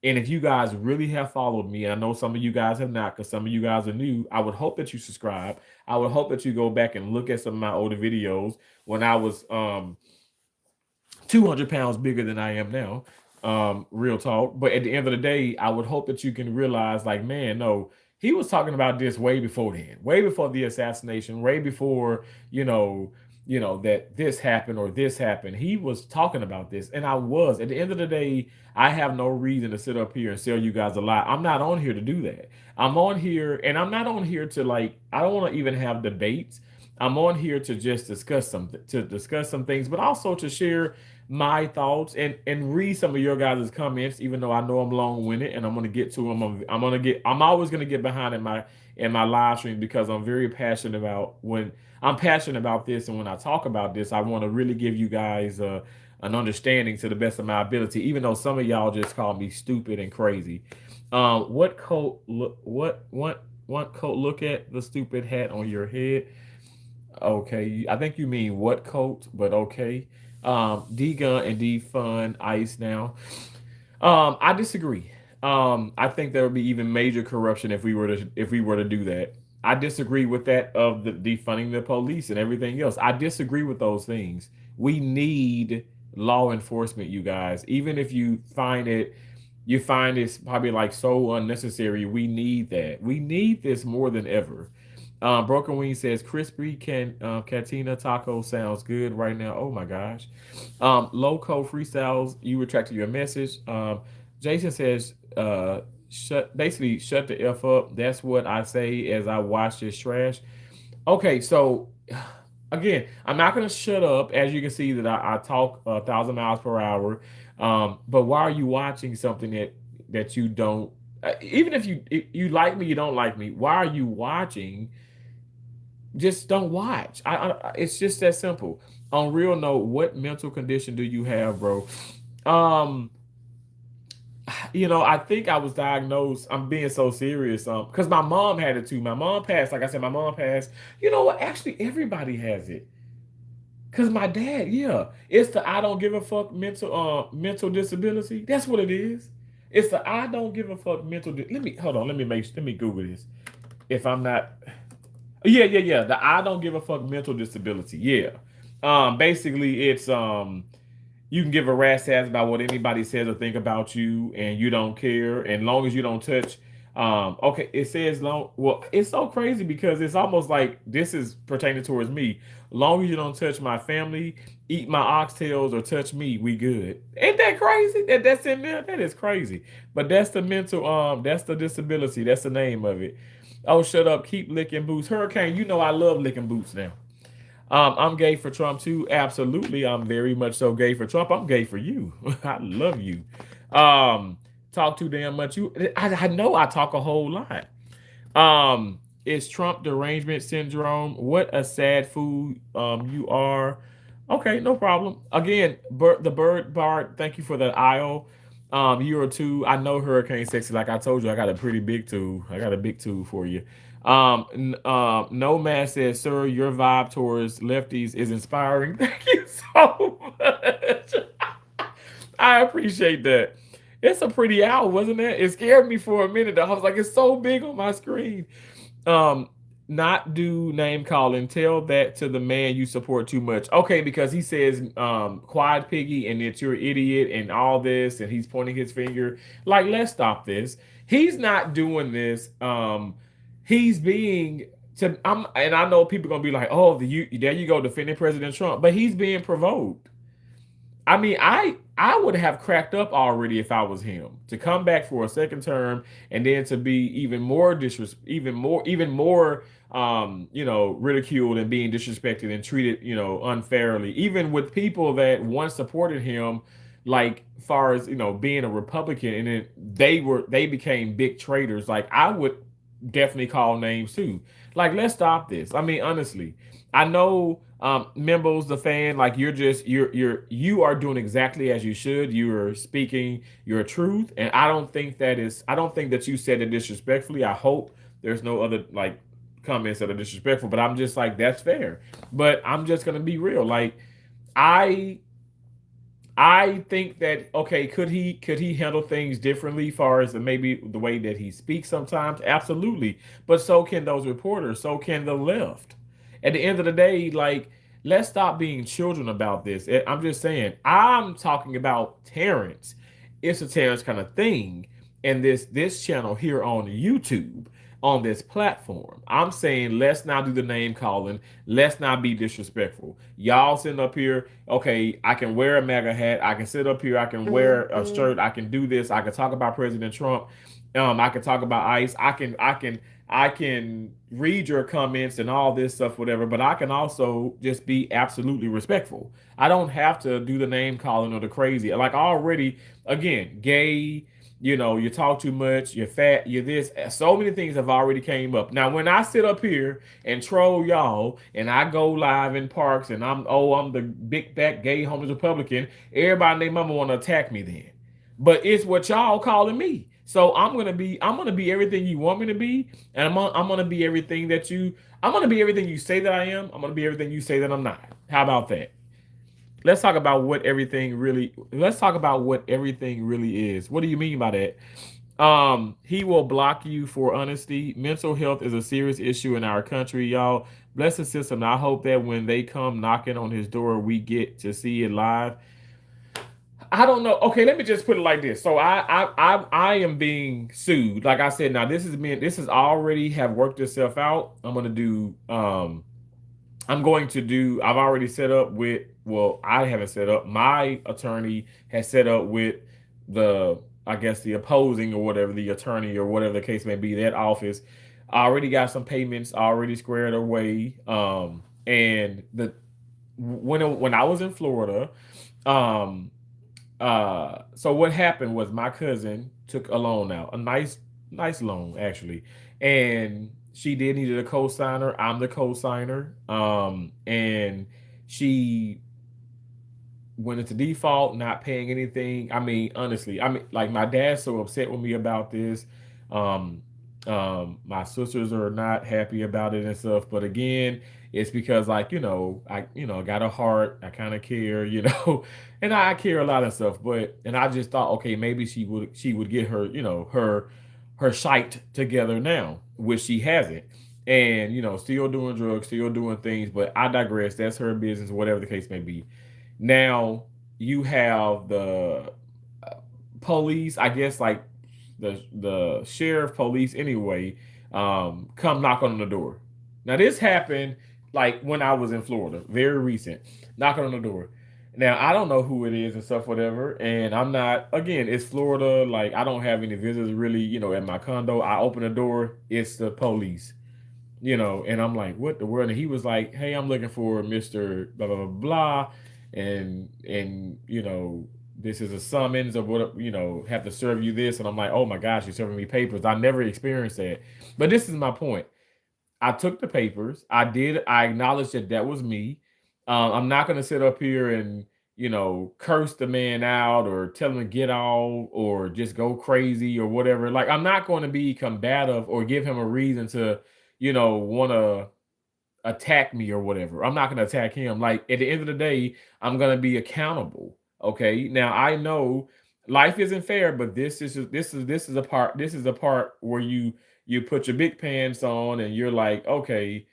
And if you guys really have followed me, I know some of you guys have not because some of you guys are new. I would hope that you subscribe. I would hope that you go back and look at some of my older videos when I was 200 pounds bigger than I am now. Real talk. But at the end of the day, I would hope that you can realize, like, man, no, he was talking about this way before then, way before the assassination, way before, that this happened or this happened. He was talking about this. And I was. At the end of the day, I have no reason to sit up here and sell you guys a lie. I'm not on here to do that. I'm on here, and I'm not on here to, like, I don't want to even have debates. I'm on here to just discuss some things, but also to share my thoughts and read some of your guys' comments, even though I know I'm long-winded and I'm gonna get to them. I'm always gonna get behind in my live stream because I'm very passionate about this, and when I talk about this, I want to really give you guys an understanding to the best of my ability, even though some of y'all just call me stupid and crazy. What coat look at the stupid hat on your head? Okay, I think you mean what coat, but okay. D Gun and D Fun Ice now. I disagree. I think there would be even major corruption if we were to do that. I disagree with that of the defunding the police and everything else. I disagree with those things. We need law enforcement, you guys. Even if you find it's probably like so unnecessary, we need that. We need this more than ever. Broken Wing says crispy cantina taco sounds good right now. Oh my gosh. Loco freestyles, you retracted your message. Jason says shut the F up. That's what I say as I watch this trash. Okay, so again, I'm not gonna shut up. As you can see that I talk 1,000 miles per hour. But why are you watching something that you don't even if you like me, you don't like me, why are you watching? Just don't watch. It's just that simple. On real note, what mental condition do you have, bro? I think I was diagnosed. I'm being so serious. Because my mom had it too. My mom passed. Like I said, my mom passed. You know what? Actually, everybody has it. Because my dad, yeah, it's the I don't give a fuck mental disability. That's what it is. It's the I don't give a fuck let me hold on. Let me Google this. If I'm not. Yeah. The I don't give a fuck mental disability. Yeah. Basically it's you can give a rat's ass about what anybody says or think about you, and you don't care. And long as you don't touch, okay, it says long. Well, it's so crazy because it's almost like this is pertaining towards me. Long as you don't touch my family, eat my oxtails, or touch me, we good. Ain't that crazy? That's in there. That is crazy. But that's the mental. That's the disability. That's the name of it. Oh, shut up. Keep licking boots. Hurricane, you know I love licking boots now. I'm gay for Trump too. Absolutely. I'm very much so gay for Trump. I'm gay for you. I love you. Talk too damn much. I know I talk a whole lot. Is Trump derangement syndrome? What a sad fool you are. Okay, no problem. Again, the bird Bart, thank you for that aisle. Year or two. I know Hurricane Sexy. Like I told you, I got a pretty big tool. I got a big tool for you. Nomad says, sir, your vibe towards lefties is inspiring. Thank you so much. I appreciate that. It's a pretty owl, wasn't it? It scared me for a minute. I was like, it's so big on my screen. Not do name calling. Tell that to the man you support too much. Okay, because he says quiet piggy and that you're an idiot and all this, and he's pointing his finger. Like, let's stop this. He's not doing this. He's being And I know people gonna be like, oh, there you go defending President Trump, but he's being provoked. I mean, I would have cracked up already if I was him to come back for a second term and then to be even more ridiculed and being disrespected and treated, unfairly, even with people that once supported him, like far as being a Republican, and then they became big traitors. Like I would definitely call names too. Like, let's stop this. I mean, honestly, I know Membos, the fan, like you are doing exactly as you should. You're speaking your truth, and I don't think that you said it disrespectfully. I hope there's no other like comments that are disrespectful, but I'm just like, that's fair. But I'm just gonna be real. Like, I I think that, okay, could he handle things differently, far as maybe the way that he speaks sometimes? Absolutely. But so can those reporters, so can the left. At the end of the day, like, let's stop being children about this. I'm just saying, I'm talking about Terrence. It's a Terrence kind of thing. And this channel here on YouTube, on this platform. I'm saying, let's not do the name calling. Let's not be disrespectful. Y'all sitting up here, okay, I can wear a MAGA hat. I can sit up here. I can wear a shirt. I can do this. I can talk about President Trump. I can talk about ICE. I can read your comments and all this stuff, whatever, but I can also just be absolutely respectful. I don't have to do the name calling or the crazy. Like, already, again, gay, you talk too much, you're fat, you're this. So many things have already came up. Now, when I sit up here and troll y'all and I go live in parks and I'm the big fat gay homeless Republican, everybody and their mama want to attack me then. But it's what y'all calling me. So I'm gonna be everything you want me to be, and I'm gonna be everything I'm gonna be everything you say that I am. I'm gonna be everything you say that I'm not. How about that? Let's talk about what everything really is. What do you mean by that? He will block you for honesty. Mental health is a serious issue in our country, y'all. Bless the system. I hope that when they come knocking on his door, we get to see it live. I don't know. Okay, let me just put it like this. So I am being sued. Like I said, now this is already have worked itself out. I've already set up with, well, I haven't set up. My attorney has set up with I guess the opposing or whatever, the attorney or whatever the case may be, that office. I already got some payments already squared away. And when I was in Florida, so what happened was my cousin took a loan out, a nice loan actually, and she did needed a co-signer. I'm the co-signer, and she went into default, not paying anything. I mean, honestly, like, my dad's so upset with me about this. My sisters are not happy about it and stuff, but again, it's because, like, I got a heart. I kind of care, and I care a lot of stuff. And I just thought, okay, maybe she would get her, her shite together now, which she hasn't. And, still doing drugs, still doing things, but I digress. That's her business, whatever the case may be. Now you have the police, I guess, like the sheriff, police anyway, come knock on the door. Now this happened like when I was in Florida, very recent, knocking on the door. Now I don't know who it is and stuff, whatever, and I'm not. Again, it's Florida. Like, I don't have any visitors really, at my condo. I open the door, it's the police, and I'm like, what the world? And he was like, hey, I'm looking for Mr. blah blah blah blah, and this is a summons of what, have to serve you this. And I'm like, oh my gosh, you're serving me papers. I never experienced that. But this is my point. I took the papers. I acknowledged that was me. I'm not going to sit up here and, curse the man out or tell him to get out or just go crazy or whatever. Like, I'm not going to be combative or give him a reason to, want to attack me or whatever. I'm not going to attack him. Like, at the end of the day, I'm going to be accountable. Okay. Now, I know life isn't fair, but this is a part where you put your big pants on and you're like, okay,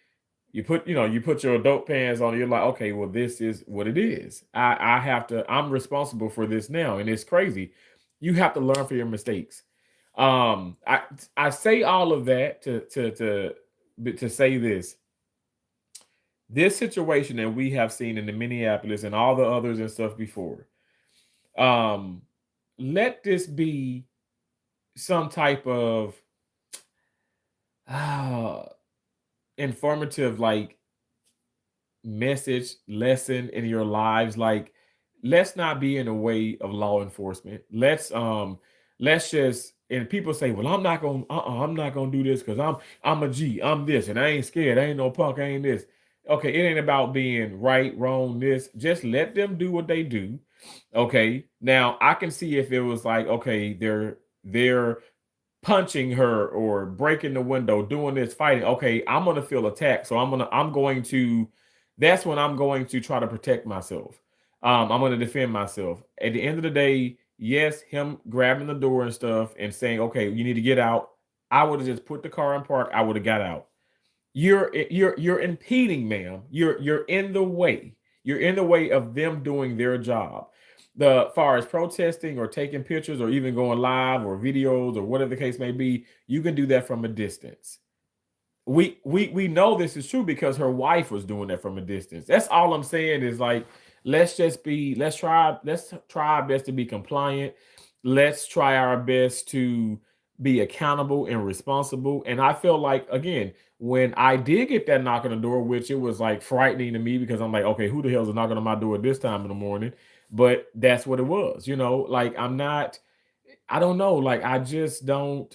you put your adult pants on and you're like, okay, well, this is what it is. I'm responsible for this now. And it's crazy. You have to learn from your mistakes. I say all of that to to say this. This situation that we have seen in the Minneapolis and all the others and stuff before, let this be some type of informative, like, message lesson in your lives. Like, let's not be in the way of law enforcement. Let's just, and people say, well, I'm not gonna do this because I'm a G, I'm this, and I ain't scared, I ain't no punk, I ain't this. Okay, it ain't about being right, wrong, this. Just let them do what they do. Okay. Now I can see if it was like, okay, they're punching her or breaking the window, doing this, fighting. Okay, I'm gonna feel attacked. So I'm going to that's when I'm going to try to protect myself. I'm gonna defend myself. At the end of the day, yes, him grabbing the door and stuff and saying, okay, you need to get out. I would have just put the car in park, I would have got out. You're impeding, ma'am. You're in the way. You're in the way of them doing their job. The far as protesting or taking pictures or even going live or videos or whatever the case may be, you can do that from a distance. We know this is true because her wife was doing that from a distance. That's all I'm saying is, like, let's try our best to be compliant. Let's try our best to be accountable and responsible. And I feel like, again, when I did get that knock on the door, which it was like frightening to me because I'm like, okay, who the hell is knocking on my door at this time in the morning? But that's what it was, like, I don't know, like, I just don't,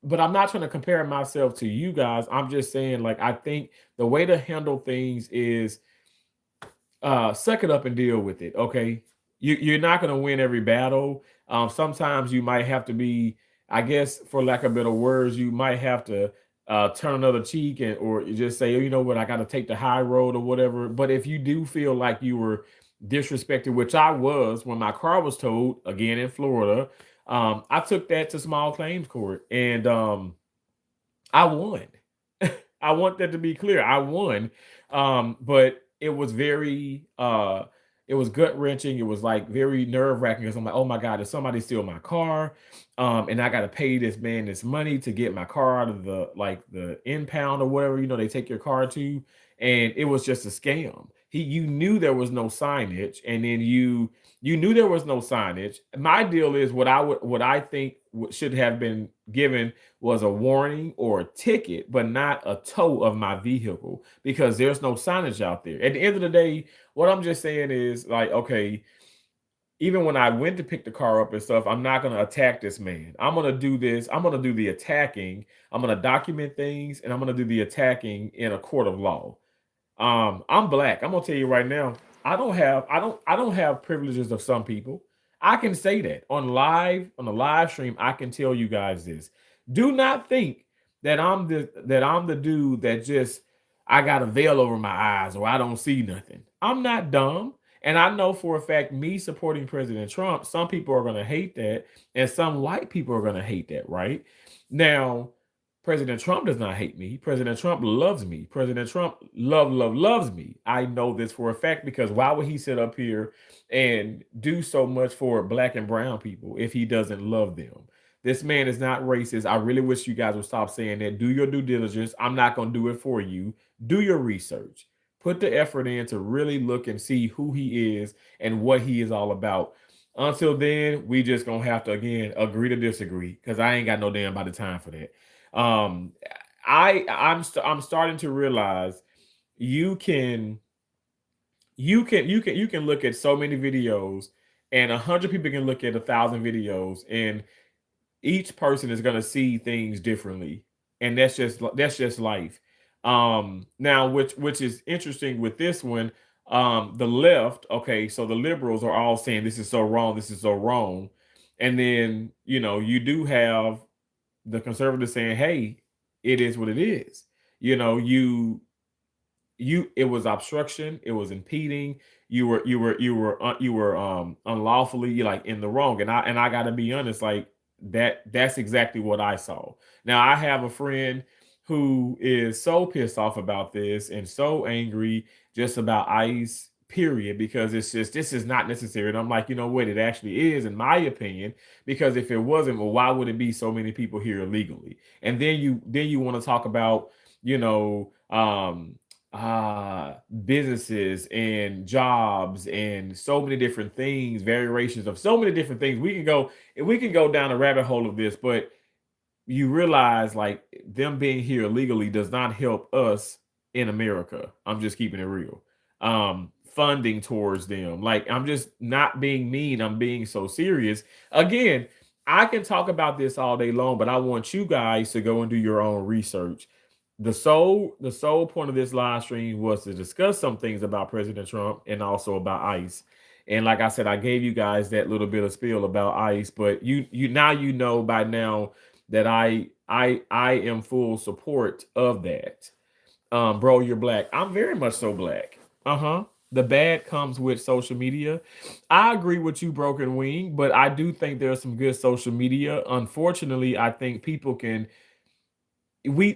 but I'm not trying to compare myself to you guys. I'm just saying, like, I think the way to handle things is suck it up and deal with it. Okay. You're not going to win every battle. Sometimes you might have to be, I guess, for lack of better words, you might have to turn another cheek or just say, oh, you know what, I got to take the high road or whatever. But if you do feel like you were disrespected, which I was when my car was towed again in Florida, I took that to small claims court and I won. I want that to be clear. I won. But it was it was gut wrenching. It was like very nerve wracking because I'm like, oh my God, did somebody steal my car? And I got to pay this man this money to get my car out of the impound or whatever, they take your car to. And it was just a scam. You knew there was no signage, and then you knew there was no signage. My deal is what I think should have been given was a warning or a ticket, but not a tow of my vehicle because there's no signage out there. At the end of the day, what I'm just saying is, like, okay, even when I went to pick the car up and stuff, I'm not going to attack this man. I'm going to do this. I'm going to do the attacking. I'm going to document things, and I'm going to do the attacking in a court of law. I'm black. I'm gonna tell you right now, I don't have privileges of some people. I can say that on the live stream. I can tell you guys this. Do not think that I'm the dude that just, I got a veil over my eyes or I don't see nothing. I'm not dumb. And I know for a fact, me supporting President Trump, some people are gonna hate that, and some white people are gonna hate that, right? Now, President Trump does not hate me. President Trump loves me. President Trump loves me. I know this for a fact because why would he sit up here and do so much for black and brown people if he doesn't love them? This man is not racist. I really wish you guys would stop saying that. Do your due diligence. I'm not going to do it for you. Do your research. Put the effort in to really look and see who he is and what he is all about. Until then, we just going to have to, again, agree to disagree because I ain't got no damn body time for that. I'm starting to realize you can look at so many videos, and 100 people can look at 1,000 videos, and each person is going to see things differently, and that's just life. Now, which is interesting with this one, the left. Okay, so the liberals are all saying this is so wrong, this is so wrong, and then you do have the conservatives saying, hey, it is what it is. It was obstruction, it was impeding, you were unlawfully, like, in the wrong. And I gotta be honest, like, that's exactly what I saw. Now I have a friend who is so pissed off about this and so angry just about ICE, period, because it's just, this is not necessary. And I'm like, you know what, it actually is, in my opinion, because if it wasn't, well, why would it be so many people here illegally? And then you want to talk about you know, businesses and jobs and so many different things, variations of so many different things. We can go down a rabbit hole of this, but you realize like them being here illegally does not help us in America. I'm just keeping it real. Funding towards them. Like I'm just not being mean. I'm being so serious. Again, I can talk about this all day long, but I want you guys to go and do your own research. The sole point of this live stream was to discuss some things about President Trump and also about ICE. And like I said, I gave you guys that little bit of spiel about ICE, but you now you know by now that I am full support of that. Bro, you're black. I'm very much so black. Uh-huh. The bad comes with social media. I agree with you, Broken Wing, but I do think there's some good social media. Unfortunately, I think people can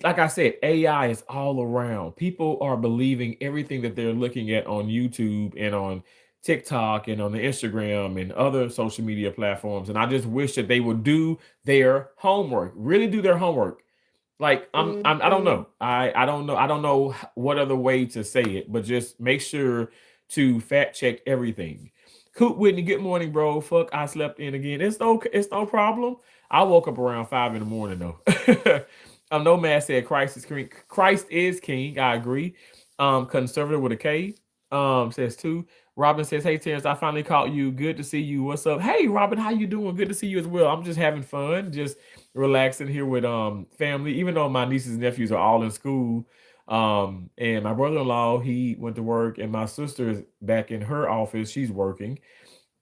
like I said, AI is all around. People are believing everything that they're looking at on YouTube and on TikTok and on the Instagram and other social media platforms. And I just wish that they would do their homework, really do their homework. Like I don't know. I don't know. I don't know what other way to say it, but just make sure to fact check everything. Coop Whitney, good morning, bro. Fuck, I slept in again. It's no problem. I woke up around 5 in the morning though. Nomad said Christ is king. Christ is king. I agree. Conservative with a K. Says too. Robin says, "Hey Terrence, I finally caught you. Good to see you. What's up? Hey Robin, how you doing? Good to see you as well. I'm just having fun, just relaxing here with family. Even though my nieces and nephews are all in school, and my brother-in-law he went to work, and my sister is back in her office. She's working.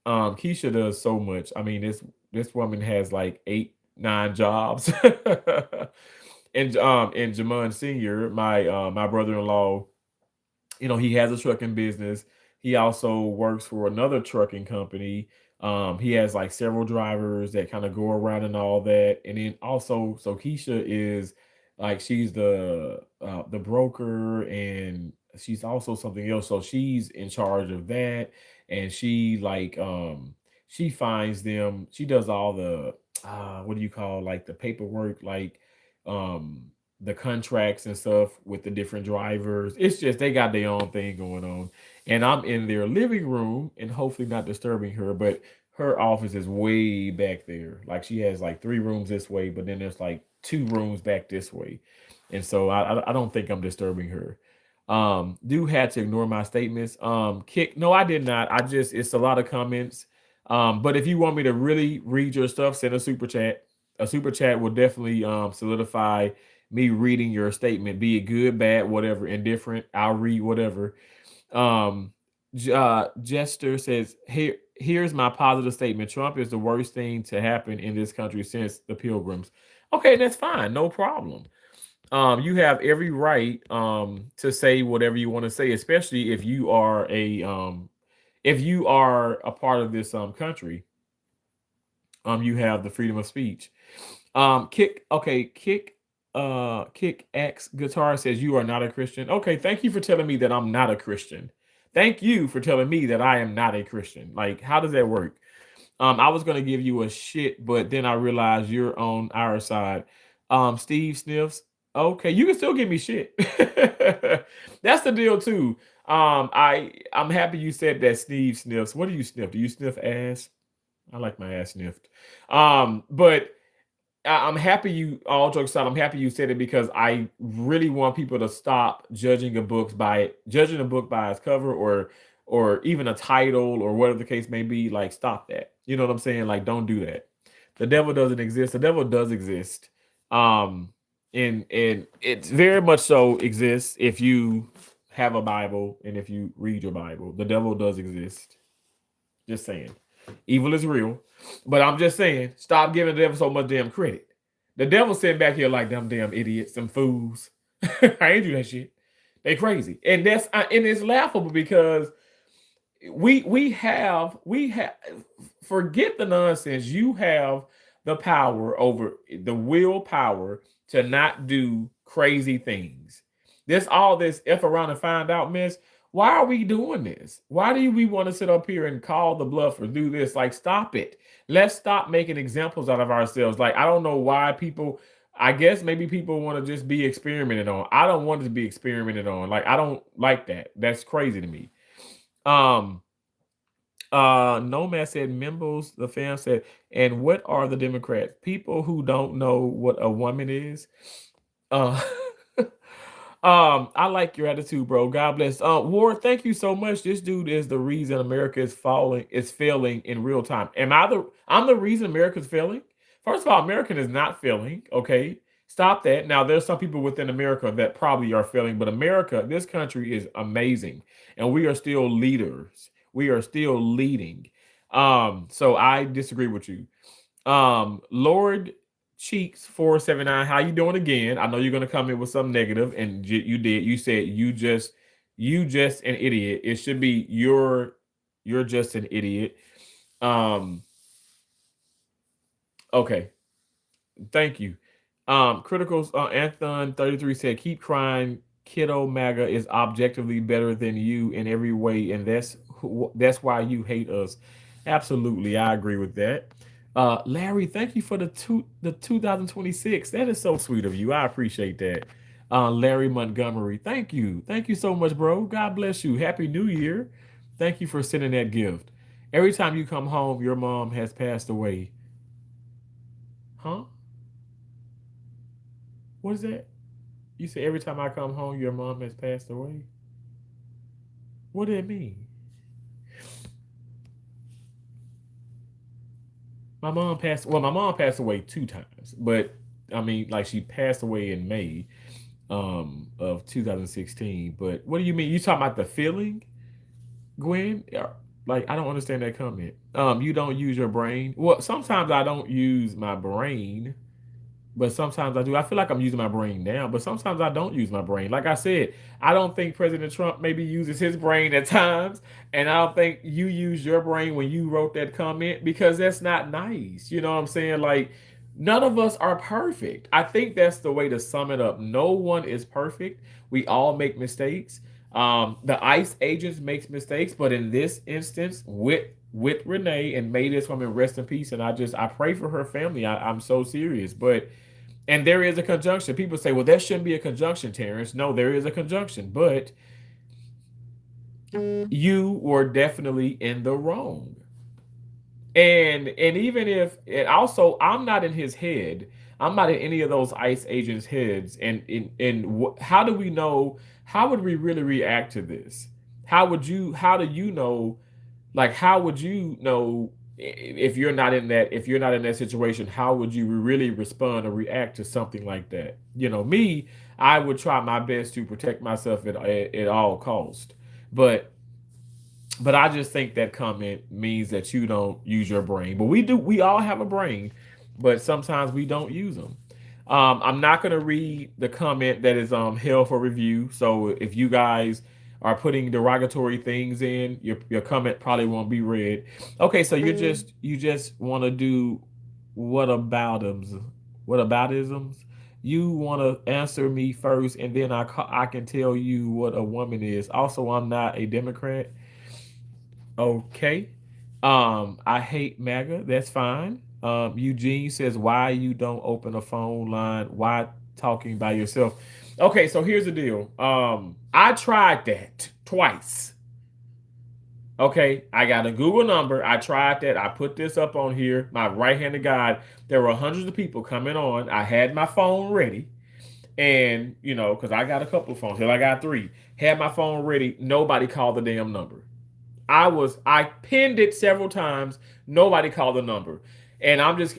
Keisha does so much. I mean, this woman has like 8, 9 jobs." And Jamon Senior, my brother-in-law, he has a trucking business. He also works for another trucking company. He has like several drivers that kind of go around and all that. And then also, so Keisha is like she's the broker, and she's also something else. So she's in charge of that, and she finds them. She does all the what do you call like the paperwork, like the contracts and stuff with the different drivers. It's just they got their own thing going on. And I'm in their living room and hopefully not disturbing her, but her office is way back there. Like she has like 3 rooms this way, but then there's like 2 rooms back this way. And so I don't think I'm disturbing her. Do had to ignore my statements. No, I did not. It's a lot of comments. But if you want me to really read your stuff, send a super chat. A super chat will definitely solidify me reading your statement, be it good, bad, whatever, indifferent. I'll read whatever. Jester says, here's my positive statement. Trump is the worst thing to happen in this country since the Pilgrims. Okay, that's fine. No problem. You have every right to say whatever you want to say, especially if you are a part of this country. You have the freedom of speech. Kick X Guitar says you are not a Christian. Okay, thank you for telling me that I'm not a Christian. Thank you for telling me that I am not a Christian. Like, how does that work? I was gonna give you a shit, but then I realized you're on our side. Steve Sniffs. Okay, you can still give me shit. That's the deal too. I'm happy you said that. Steve Sniffs. What do you sniff? Do you sniff ass? I like my ass sniffed. But I'm happy you, all jokes aside, I'm happy you said it because I really want people to stop judging a book by its cover or even a title or whatever the case may be. Like, stop that. You know what I'm saying? Like, don't do that. The devil doesn't exist. The devil does exist. And it very much so exists if you have a Bible and if you read your Bible. The devil does exist. Just saying. Evil is real. But I'm just saying, stop giving the devil so much damn credit. The devil sitting back here like them damn idiots, some fools. I ain't do that shit. They crazy. And it's laughable because we have forget the nonsense. You have the power over the willpower to not do crazy things. There's all this F around and find out mess. Why are we doing this? Why do we want to sit up here and call the bluff or do this? Like, stop it. Let's stop making examples out of ourselves. Like, I don't know why people, I guess maybe people want to just be experimented on. I don't want to be experimented on. Like I don't like that. That's crazy to me. Um Nomad said, Members, the fam said, and what are the Democrats? People who don't know what a woman is. Uh I like your attitude, bro. God bless. Ward, thank you so much. This dude is the reason America is failing in real time. I'm the reason America's failing? First of all, America is not failing. Okay. Stop that. Now, there's some people within America that probably are failing, but America, this country is amazing, and we are still leaders. We are still leading. So I disagree with you. Lord Cheeks 479, how you doing again? I know you're gonna come in with something negative, and you did. You said you just an idiot. It should be you're just an idiot. Okay, thank you. Criticals Anthon 33 said, keep crying. Kiddo MAGA is objectively better than you in every way, and that's why you hate us. Absolutely, I agree with that. Larry, thank you for the 2026. That is so sweet of you. I appreciate that. Larry Montgomery, thank you. Thank you so much, bro. God bless you. Happy New Year. Thank you for sending that gift. Every time you come home, your mom has passed away. Huh? What is that? You say every time I come home, your mom has passed away? What did it mean? My mom passed away 2 times, but I mean, like she passed away in May of 2016. But what do you mean? You talking about the feeling, Gwen? Like I don't understand that comment. You don't use your brain. Well, sometimes I don't use my brain, but sometimes I do. I feel like I'm using my brain now, but sometimes I don't use my brain. Like I said, I don't think President Trump maybe uses his brain at times, and I don't think you use your brain when you wrote that comment because that's not nice. You know what I'm saying? Like none of us are perfect. I think that's the way to sum it up. No one is perfect. We all make mistakes. The ICE agents makes mistakes, but in this instance, with Renee, and may this woman rest in peace. And I pray for her family. I'm so serious, and there is a conjunction. People say, well, there shouldn't be a conjunction, Terrence. No, there is a conjunction, but you were definitely in the wrong. And even if, and also, I'm not in his head. I'm not in any of those ICE agents' heads. And how do we know? How would we really react to this? How do you know? Like, how would you know if you're not in that situation? How would you really respond or react to something like that? You know, me, I would try my best to protect myself at all cost. But I just think that comment means that you don't use your brain. But we do. We all have a brain, but sometimes we don't use them. I'm not going to read the comment that is held for review. So if you guys are putting derogatory things in, your comment probably won't be read. Okay, so you just want to do whataboutisms. You want to answer me first, and then I can tell you what a woman is. Also, I'm not a Democrat. Okay. I hate MAGA. That's fine. Eugene says, why you don't open a phone line? Why talking by yourself? Okay, so here's the deal. I tried that twice. Okay, I got a Google number. I tried that. I put this up on here. My right-handed guide. There were hundreds of people coming on. I had my phone ready. And, you know, because I got a couple of phones. Here I got 3. Had my phone ready. Nobody called the damn number. I pinned it several times. Nobody called the number. And I'm just,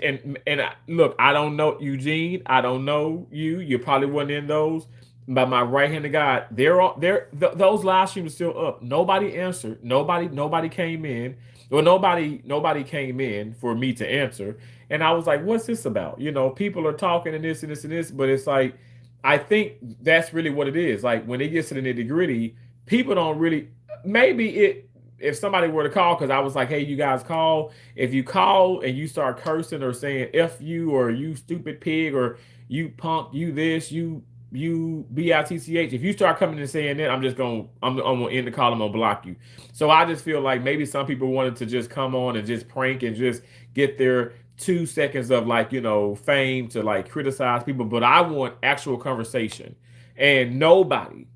look, I don't know, Eugene. I don't know you. You probably wasn't in those. But my right-handed guy, those live streams are still up. Nobody answered. Nobody came in. Well, nobody came in for me to answer. And I was like, what's this about? You know, people are talking and this and this and this, but it's like, I think that's really what it is. Like when it gets to the nitty-gritty, people don't really, if somebody were to call, because I was like, hey, you guys call. If you call and you start cursing or saying F you or you stupid pig or you punk, you this, you bitch. If you start coming and saying that, I'm gonna end the call. I'm gonna block you. So I just feel like maybe some people wanted to just come on and just prank and just get their 2 seconds of like, fame to like criticize people, but I want actual conversation. And nobody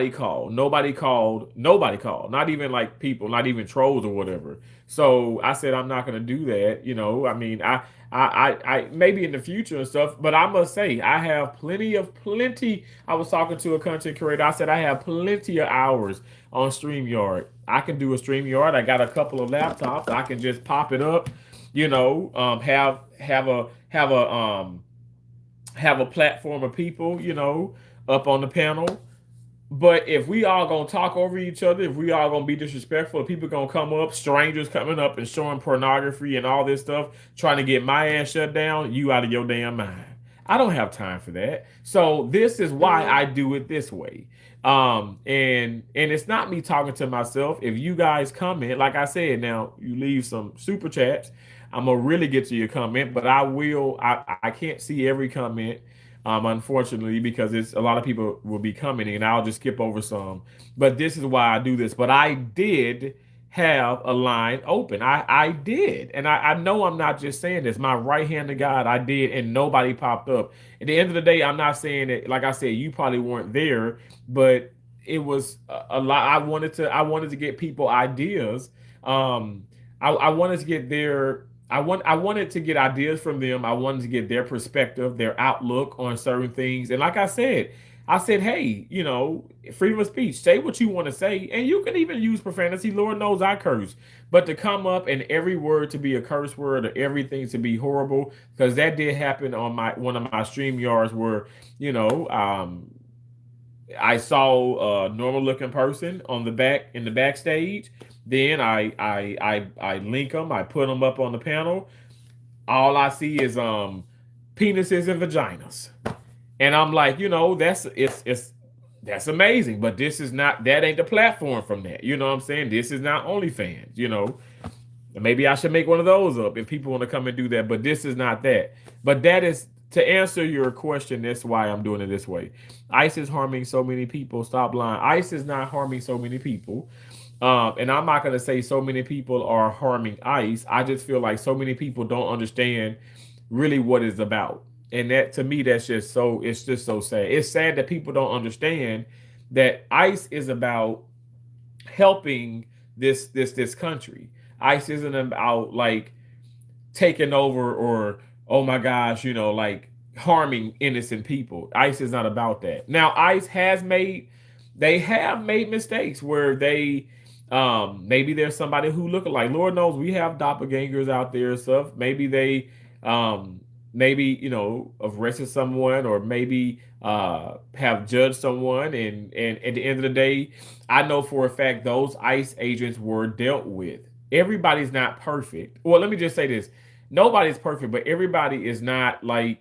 called, not even like people, not even trolls or whatever. So I said, I'm not going to do that. I mean, I maybe in the future and stuff, but I must say I have plenty. I was talking to a content creator. I said, I have plenty of hours on StreamYard. I can do a StreamYard. I got a couple of laptops. I can just pop it up, have a platform of people, up on the panel. But if we all gonna talk over each other, if we all gonna be disrespectful, if people gonna come up, strangers coming up and showing pornography and all this stuff, trying to get my ass shut down, you out of your damn mind. I don't have time for that. So this is why I do it this way. And it's not me talking to myself. If you guys comment, like I said, now you leave some super chats, I'm gonna really get to your comment, but I can't see every comment. Unfortunately, because it's a lot of people will be commenting, and I'll just skip over some. But this is why I do this. But I did have a line open. I did, and I know I'm not just saying this. My right hand to God, I did, and nobody popped up. At the end of the day, I'm not saying it. Like I said, you probably weren't there, but it was a lot. I wanted to get people ideas. I wanted to get their I wanted to get ideas from them. I wanted to get their perspective, their outlook on certain things. And like I said, hey, freedom of speech, say what you want to say. And you can even use profanity. Lord knows I curse. But to come up and every word to be a curse word or everything to be horrible, because that did happen on one of my stream yards where, I saw a normal looking person in the backstage. Then I link them. I put them up on the panel. All I see is penises and vaginas, and I'm like, that's amazing. But that ain't the platform from that. You know what I'm saying? This is not OnlyFans. Maybe I should make one of those up if people want to come and do that. But this is not that. But that is to answer your question. That's why I'm doing it this way. ICE is harming so many people. Stop lying. ICE is not harming so many people. And I'm not going to say so many people are harming ICE. I just feel like so many people don't understand really what it's about. And that, to me, it's just so sad. It's sad that people don't understand that ICE is about helping this country. ICE isn't about like taking over or, oh my gosh, like harming innocent people. ICE is not about that. Now, ICE have made mistakes where they maybe there's somebody who look alike. Lord knows we have doppelgangers out there and stuff. Maybe they arrested someone, or maybe have judged someone, and at the end of the day, I know for a fact those ICE agents were dealt with. Everybody's not perfect. Well, let me just say this. Nobody's perfect, but everybody is not going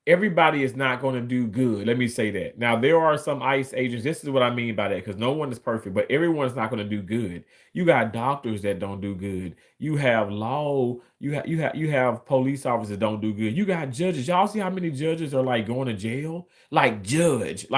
to do good. Let me say that. Now, there are some ICE agents. This is what I mean by that, because no one is perfect, but everyone's not going to do good. You got doctors that don't do good. You have you have police officers that don't do good. You got judges. Y'all see how many judges are like going to jail? Like a judge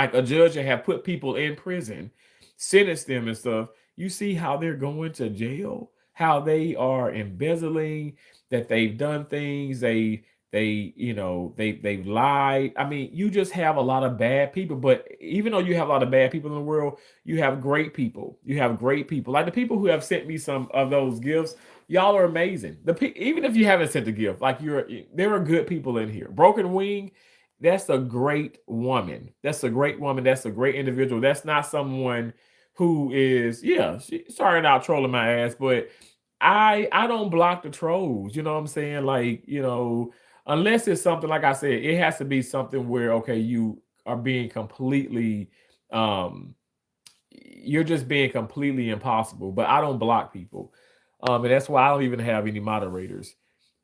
that have put people in prison, sentenced them and stuff. You see how they're going to jail, how they are embezzling, that they've done things. They've lied. I mean, you just have a lot of bad people. But even though you have a lot of bad people in the world, you have great people. Like the people who have sent me some of those gifts. Y'all are amazing. Even if you haven't sent a gift, like there are good people in here. Broken Wing, that's a great woman. That's a great individual. That's not someone who is, she started out trolling my ass, but I don't block the trolls. You know what I'm saying? Like, unless it's something, like I said, it has to be something where, okay, you are being completely, you're just being completely impossible. But I don't block people. And that's why I don't even have any moderators.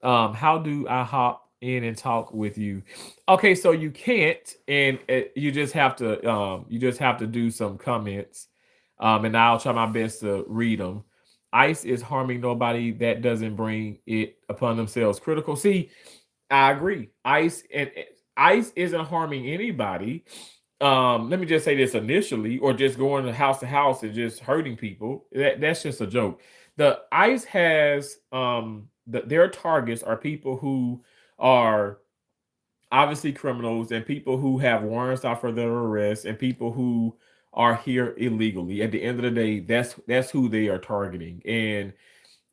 How do I hop in and talk with you? Okay, so you can't, and you just have to do some comments. And I'll try my best to read them. ICE is harming nobody that doesn't bring it upon themselves. Critical. See, I agree. ICE isn't harming anybody let me just say this initially, or just going to house and just hurting people. That's just a joke. The ICE has their targets are people who are obviously criminals and people who have warrants out for their arrest and people who are here illegally. At the end of the day, that's who they are targeting. And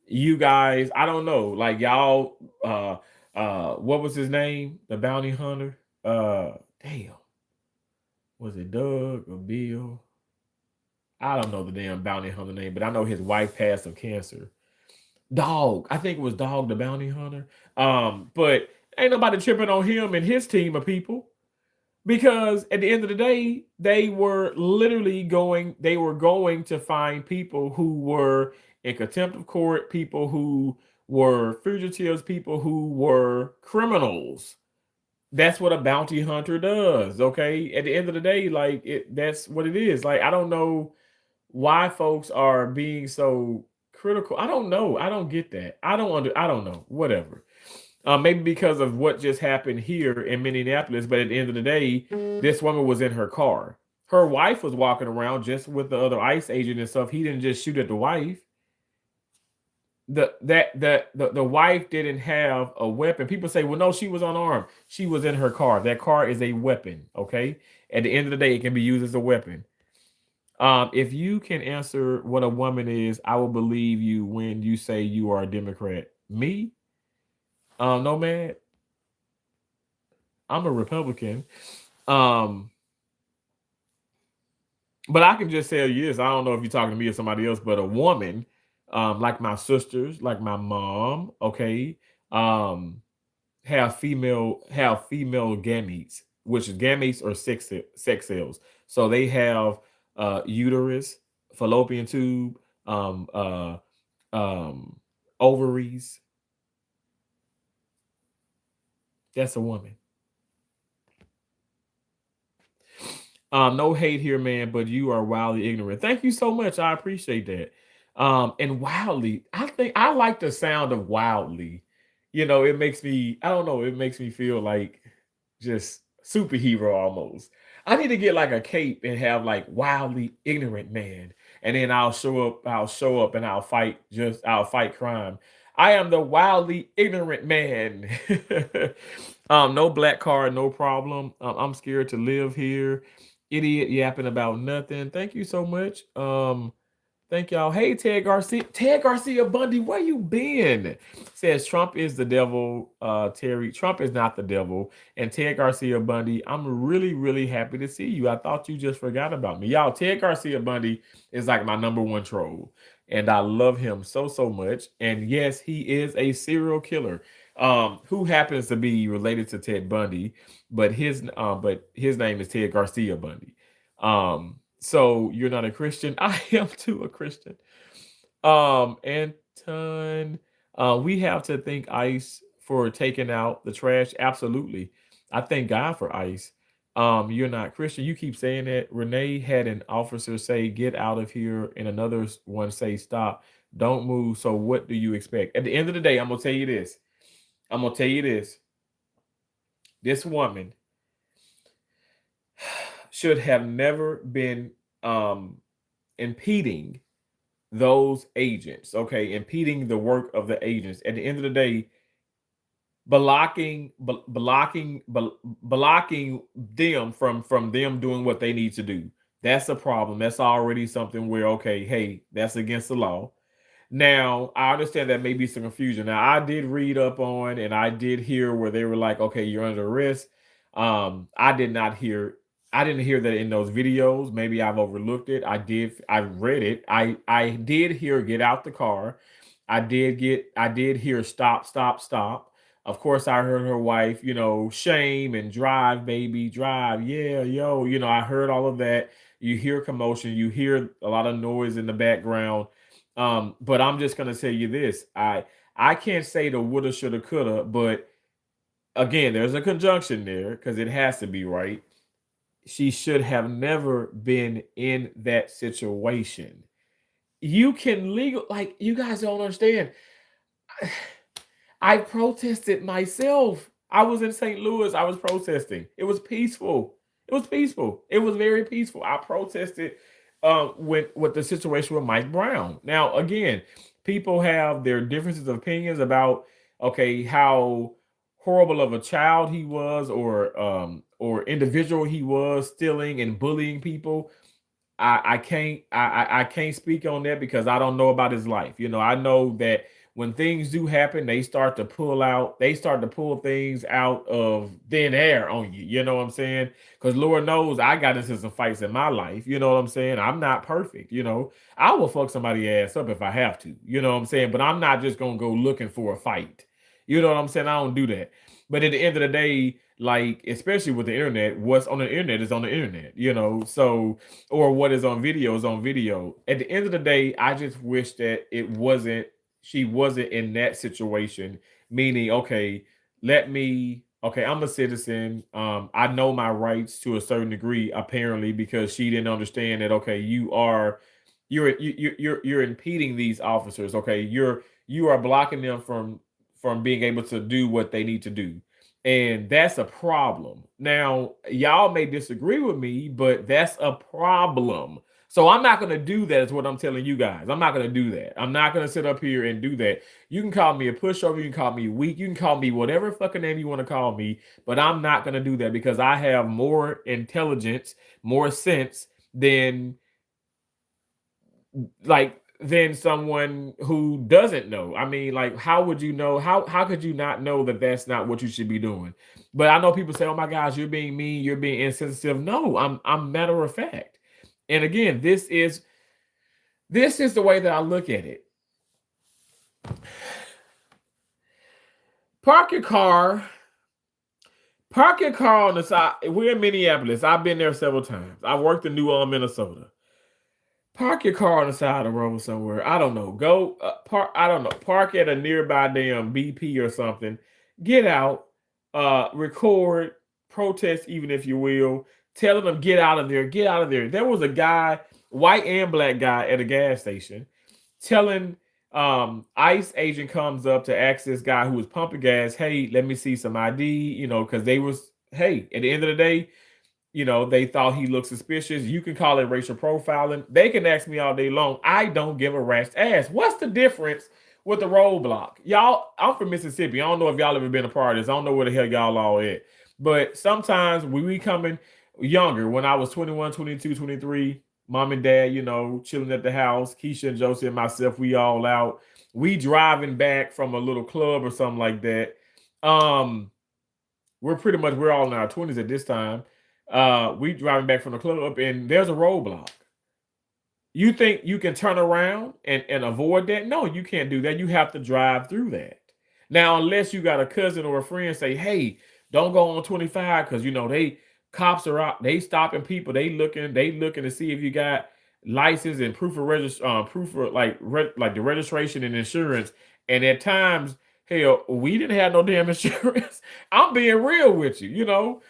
you guys, I don't know, like y'all, what was his name? The bounty hunter? Damn, was it Doug or Bill? I don't know the damn bounty hunter name, but I know his wife passed of cancer. Dog, I think it was Dog the bounty hunter. But ain't nobody tripping on him and his team of people, because at the end of the day, they were going to find people who were in contempt of court, people who were fugitives, people who were criminals. That's what a bounty hunter does. Okay. At the end of the day, like that's what it is. Like, I don't know why folks are being so critical. I don't know. I don't get that. I don't know. Whatever. Maybe because of what just happened here in Minneapolis, but at the end of the day, this woman was in her car. Her wife was walking around just with the other ICE agent and stuff. He didn't just shoot at the wife. The wife didn't have a weapon. People say, well, no, she was unarmed. She was in her car. That car is a weapon. Okay. At the end of the day, it can be used as a weapon. If you can answer what a woman is, I will believe you when you say you are a Democrat. Me? Nomad? I'm a Republican. But I can just tell you this. I don't know if you're talking to me or somebody else, but a woman, like my sisters, like my mom, okay, have female gametes, which is gametes or sex cells. So they have uterus, fallopian tube, ovaries. That's a woman. No hate here, man, but you are wildly ignorant. Thank you so much. I appreciate that. And wildly, I think I like the sound of wildly. You know, it makes me, I don't know, it makes me feel like just superhero almost. I need to get like a cape and have like wildly ignorant man. And then I'll show up and I'll fight crime. I am the wildly ignorant man. No black card, no problem. I'm scared to live here. Idiot yapping about nothing. Thank you so much. Thank y'all. Hey, Ted Garcia. Ted Garcia Bundy, where you been? Says Trump is the devil. Terry, Trump is not the devil. And Ted Garcia Bundy, I'm really, really happy to see you. I thought you just forgot about me. Y'all, Ted Garcia Bundy is like my number one troll. And I love him so, so much. And yes, he is a serial killer. Who happens to be related to Ted Bundy, but his name is Ted Garcia Bundy. So you're not a Christian. I am too a Christian. Anton, we have to thank ICE for taking out the trash. Absolutely. I thank God for ICE. You're not Christian. You keep saying that. Renee had an officer say, get out of here, and another one say, stop, don't move. So what do you expect? At the end of the day, I'm gonna tell you this. This woman should have never been impeding those agents, okay, impeding the work of the agents. At the end of the day, blocking them from them doing what they need to do. That's a problem. That's already something where, okay, hey, that's against the law. Now, I understand that may be some confusion. Now, I did read up on and I did hear where they were like, okay, you're under arrest. I didn't hear that in those videos. Maybe I've overlooked it. I read it. I did hear get out the car. I did hear stop. Of course, I heard her wife, shame and drive, baby, drive. Yeah, yo, I heard all of that. You hear commotion, you hear a lot of noise in the background. But I'm just gonna tell you this. I can't say the woulda, shoulda, coulda, but again, there's a conjunction there because it has to be right. She should have never been in that situation. You can you guys don't understand. I protested myself. I was in St. Louis. I was protesting. It was peaceful. It was peaceful. It was very peaceful. I protested with the situation with Mike Brown. Now, again, people have their differences of opinions about okay how horrible of a child he was or individual he was stealing and bullying people. I can't speak on that because I don't know about his life. You know, I know that when things do happen, they start to pull things out of thin air on you. You know what I'm saying? Because Lord knows I got into some fights in my life. You know what I'm saying? I'm not perfect. You know, I will fuck somebody ass up if I have to. You know what I'm saying? But I'm not just gonna go looking for a fight. You know what I'm saying? I don't do that. But at the end of the day, like especially with the internet, what's on the internet is on the internet. You know, so or what is on video is on video. At the end of the day, I just wish that she wasn't in that situation, meaning, okay, I'm a citizen. I know my rights to a certain degree, apparently, because she didn't understand that, okay, you're impeding these officers. Okay, you are blocking them from being able to do what they need to do. And that's a problem. Now, y'all may disagree with me, but that's a problem. So I'm not going to do that, is what I'm telling you guys. I'm not going to do that. I'm not going to sit up here and do that. You can call me a pushover. You can call me weak. You can call me whatever fucking name you want to call me. But I'm not going to do that because I have more intelligence, more sense than than someone who doesn't know. I mean, like, how would you know? How could you not know that that's not what you should be doing? But I know people say, "Oh my gosh, you're being mean, you're being insensitive." No, I'm matter of fact. And again, this is the way that I look at it. Park your car on the side. We're in Minneapolis. I've been there several times. I worked in New Ulm, Minnesota. Park your car on the side of the road somewhere. I don't know. Go park. I don't know. Park at a nearby damn BP or something. Get out. Record. Protest, even if you will. Telling them get out of there. Get out of there. There was a guy, white and black guy, at a gas station, telling ICE agent comes up to ask this guy who was pumping gas, "Hey, let me see some ID." You know, because hey, at the end of the day, you know, they thought he looked suspicious. You can call it racial profiling. They can ask me all day long. I don't give a rat's ass. What's the difference with the roadblock? Y'all, I'm from Mississippi. I don't know if y'all ever been a part of this. I don't know where the hell y'all all at. But sometimes when we coming younger, when I was 21, 22, 23, mom and dad, you know, chilling at the house, Keisha and Josie and myself, we all out. We driving back from a little club or something like that. We're all in our 20s at this time. We driving back from the club and there's a roadblock. You think you can turn around and avoid that? No, you can't do that. You have to drive through that. Now, unless you got a cousin or a friend say, "Hey, don't go on 25 because you know cops are out, they stopping people, they looking to see if you got license and proof of the registration and insurance." And at times, hell, we didn't have no damn insurance. I'm being real with you, you know.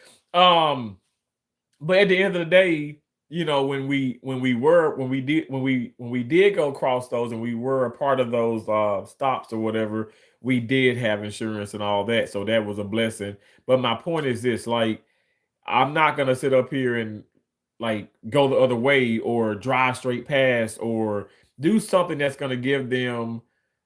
But at the end of the day, you know, when we did go across those and we were a part of those stops or whatever, we did have insurance and all that. So that was a blessing. But my point is this, like, I'm not gonna sit up here and like go the other way or drive straight past or do something that's gonna give them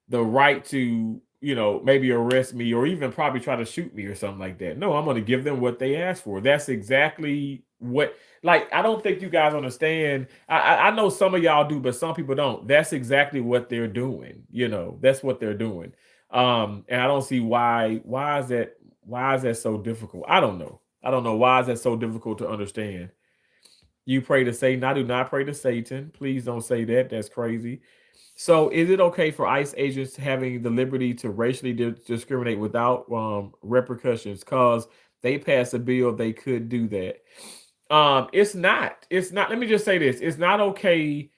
the right to, you know, maybe arrest me or even probably try to shoot me or something like that. No, I'm going to give them what they asked for. That's exactly what, like, I don't think you guys understand. I know some of y'all do, but some people don't. That's exactly what they're doing. You know, that's what they're doing. And I don't see why is that so difficult? I don't know. Why is that so difficult to understand? You pray to Satan. I do not pray to Satan. Please don't say that. That's crazy. So is it okay for ICE agents having the liberty to racially discriminate without repercussions? Because they passed a bill, they could do that. It's not. Let me just say this. It's not okay.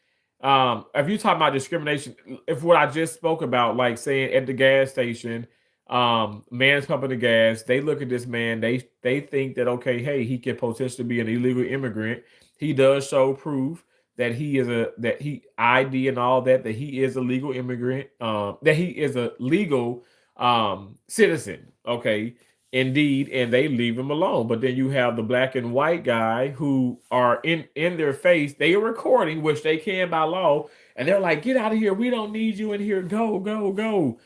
If you talk about discrimination, if what I just spoke about, like saying at the gas station, man's pumping the gas, they look at this man, they think that, okay, hey, he could potentially be an illegal immigrant. He does show proof that he ID and all that he is a legal immigrant, that he is a legal citizen. Okay. Indeed, and they leave him alone. But then you have the black and white guy who are in their face. They are recording, which they can by law, and they're like, "Get out of here! We don't need you in here. Go, go, go!"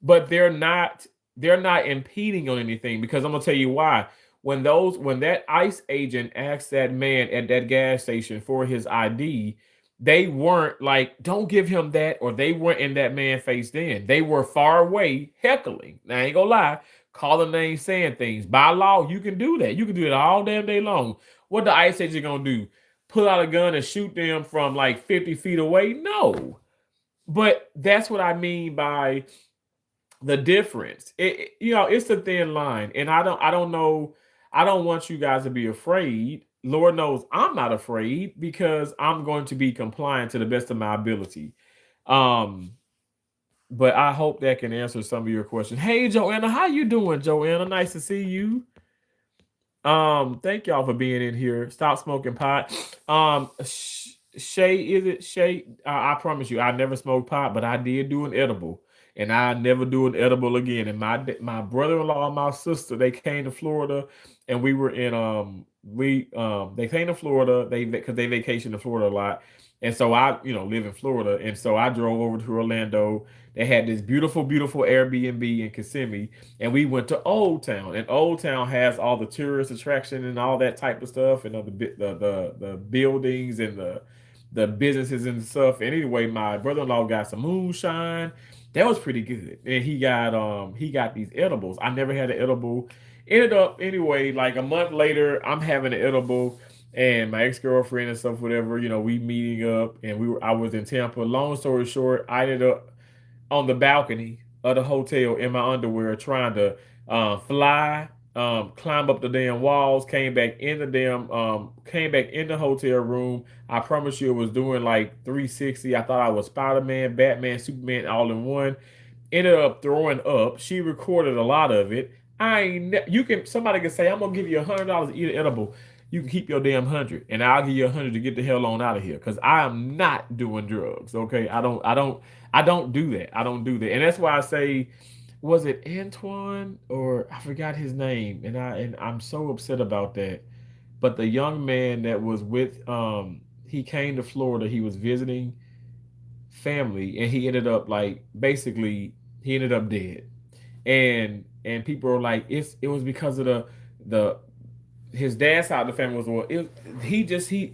But they're not impeding on anything, because I'm gonna tell you why. When that ICE agent asked that man at that gas station for his ID, they weren't like, "Don't give him that," or they weren't in that man face then. They were far away heckling. Now, I ain't gonna lie, calling names, saying things. By law, you can do that. You can do that all damn day long. What the ICE agent gonna do? Pull out a gun and shoot them from like 50 feet away? No. But that's what I mean by the difference. It's a thin line, and I don't know. I don't want you guys to be afraid. Lord knows I'm not afraid, because I'm going to be compliant to the best of my ability. Um, but I hope that can answer some of your questions. Hey, Joanna, how you doing, Joanna? Nice to see you. Thank y'all for being in here. Stop smoking pot. Shay, is it Shay? I promise you, I never smoked pot, but I did do an edible, and I never do an edible again. And my brother-in-law and my sister, they came to Florida, and we were in they came to Florida, because they vacation in Florida a lot. And so I, live in Florida, and so I drove over to Orlando. They had this beautiful, beautiful Airbnb in Kissimmee, and we went to Old Town. And Old Town has all the tourist attraction and all that type of stuff, and the buildings and the businesses and stuff. And anyway, my brother-in-law got some moonshine. That was pretty good. And he got these edibles. I never had an edible. Ended up anyway, like a month later, I'm having an edible, and my ex-girlfriend and stuff, whatever, we meeting up, and I was in Tampa. Long story short, I ended up on the balcony of the hotel in my underwear, trying to fly, climb up the damn walls, came back in the hotel room. I promise you, it was doing like 360. I thought I was Spider-Man, Batman, Superman, all in one. Ended up throwing up. She recorded a lot of it. Somebody can say, "I'm gonna give you $100 to eat an edible." You can keep your damn 100, and I'll give you 100 to get the hell on out of here, because I am not doing drugs. Okay, I don't do that. I don't do that, and that's why I say, was it Antoine, or I forgot his name, and I'm so upset about that. But the young man that was with he came to Florida. He was visiting family, and he ended up he ended up dead, and people are like, it was because of the his dad's side of the family was,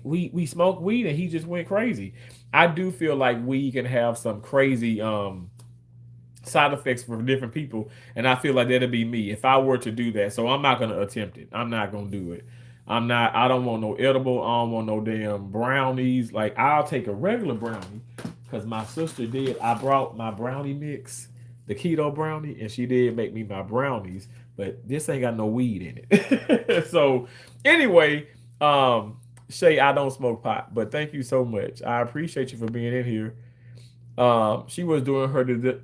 we smoked weed and he just went crazy. I do feel like weed can have some crazy side effects for different people, and I feel like that'd be me if I were to do that. So I'm not gonna attempt it. I'm not gonna do it. I don't want no edible. I don't want no damn brownies. Like, I'll take a regular brownie, because my sister did. I brought my brownie mix, the keto brownie, and she did make me my brownies. But this ain't got no weed in it. So anyway, Shay, I don't smoke pot, but thank you so much. I appreciate you for being in here. She was doing her the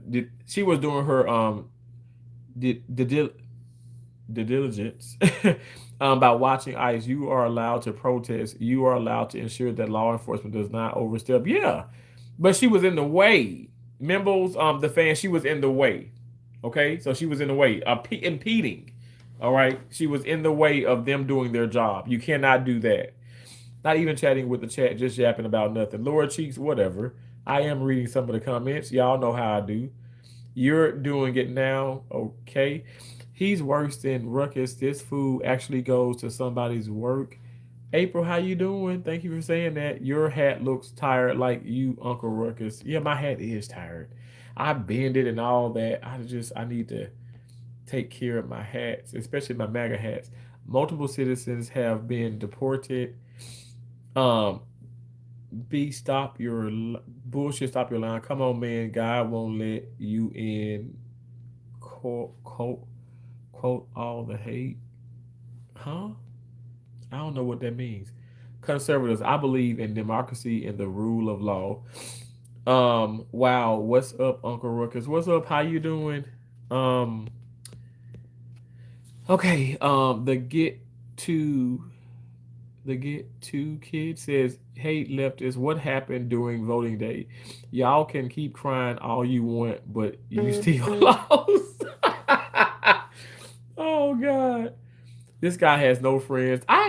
diligence by watching ICE. You are allowed to protest. You are allowed to ensure that law enforcement does not overstep. Yeah, but she was in the way. Members, the fan, she was in the way. Okay, so she was in the way, impeding. All right, she was in the way of them doing their job. You cannot do that. Not even chatting with the chat, just yapping about nothing. Lower cheeks, whatever. I am reading some of the comments. Y'all know how I do. You're doing it now, okay? He's worse than Ruckus. This food actually goes to somebody's work. April, how you doing? Thank you for saying that. Your hat looks tired like you, Uncle Ruckus. Yeah, my hat is tired. I bend it and all that. I need to take care of my hats, especially my MAGA hats. Multiple citizens have been deported. Stop your bullshit. Stop your line. Come on, man. God won't let you in. Quote all the hate. Huh? I don't know what that means. Conservatives, I believe in democracy and the rule of law. Wow, what's up, Uncle Ruckus? What's up? How you doing? Okay, the get to kid says, "Hey, leftists, what happened during voting day? Y'all can keep crying all you want, but you still lost." Oh God. This guy has no friends. I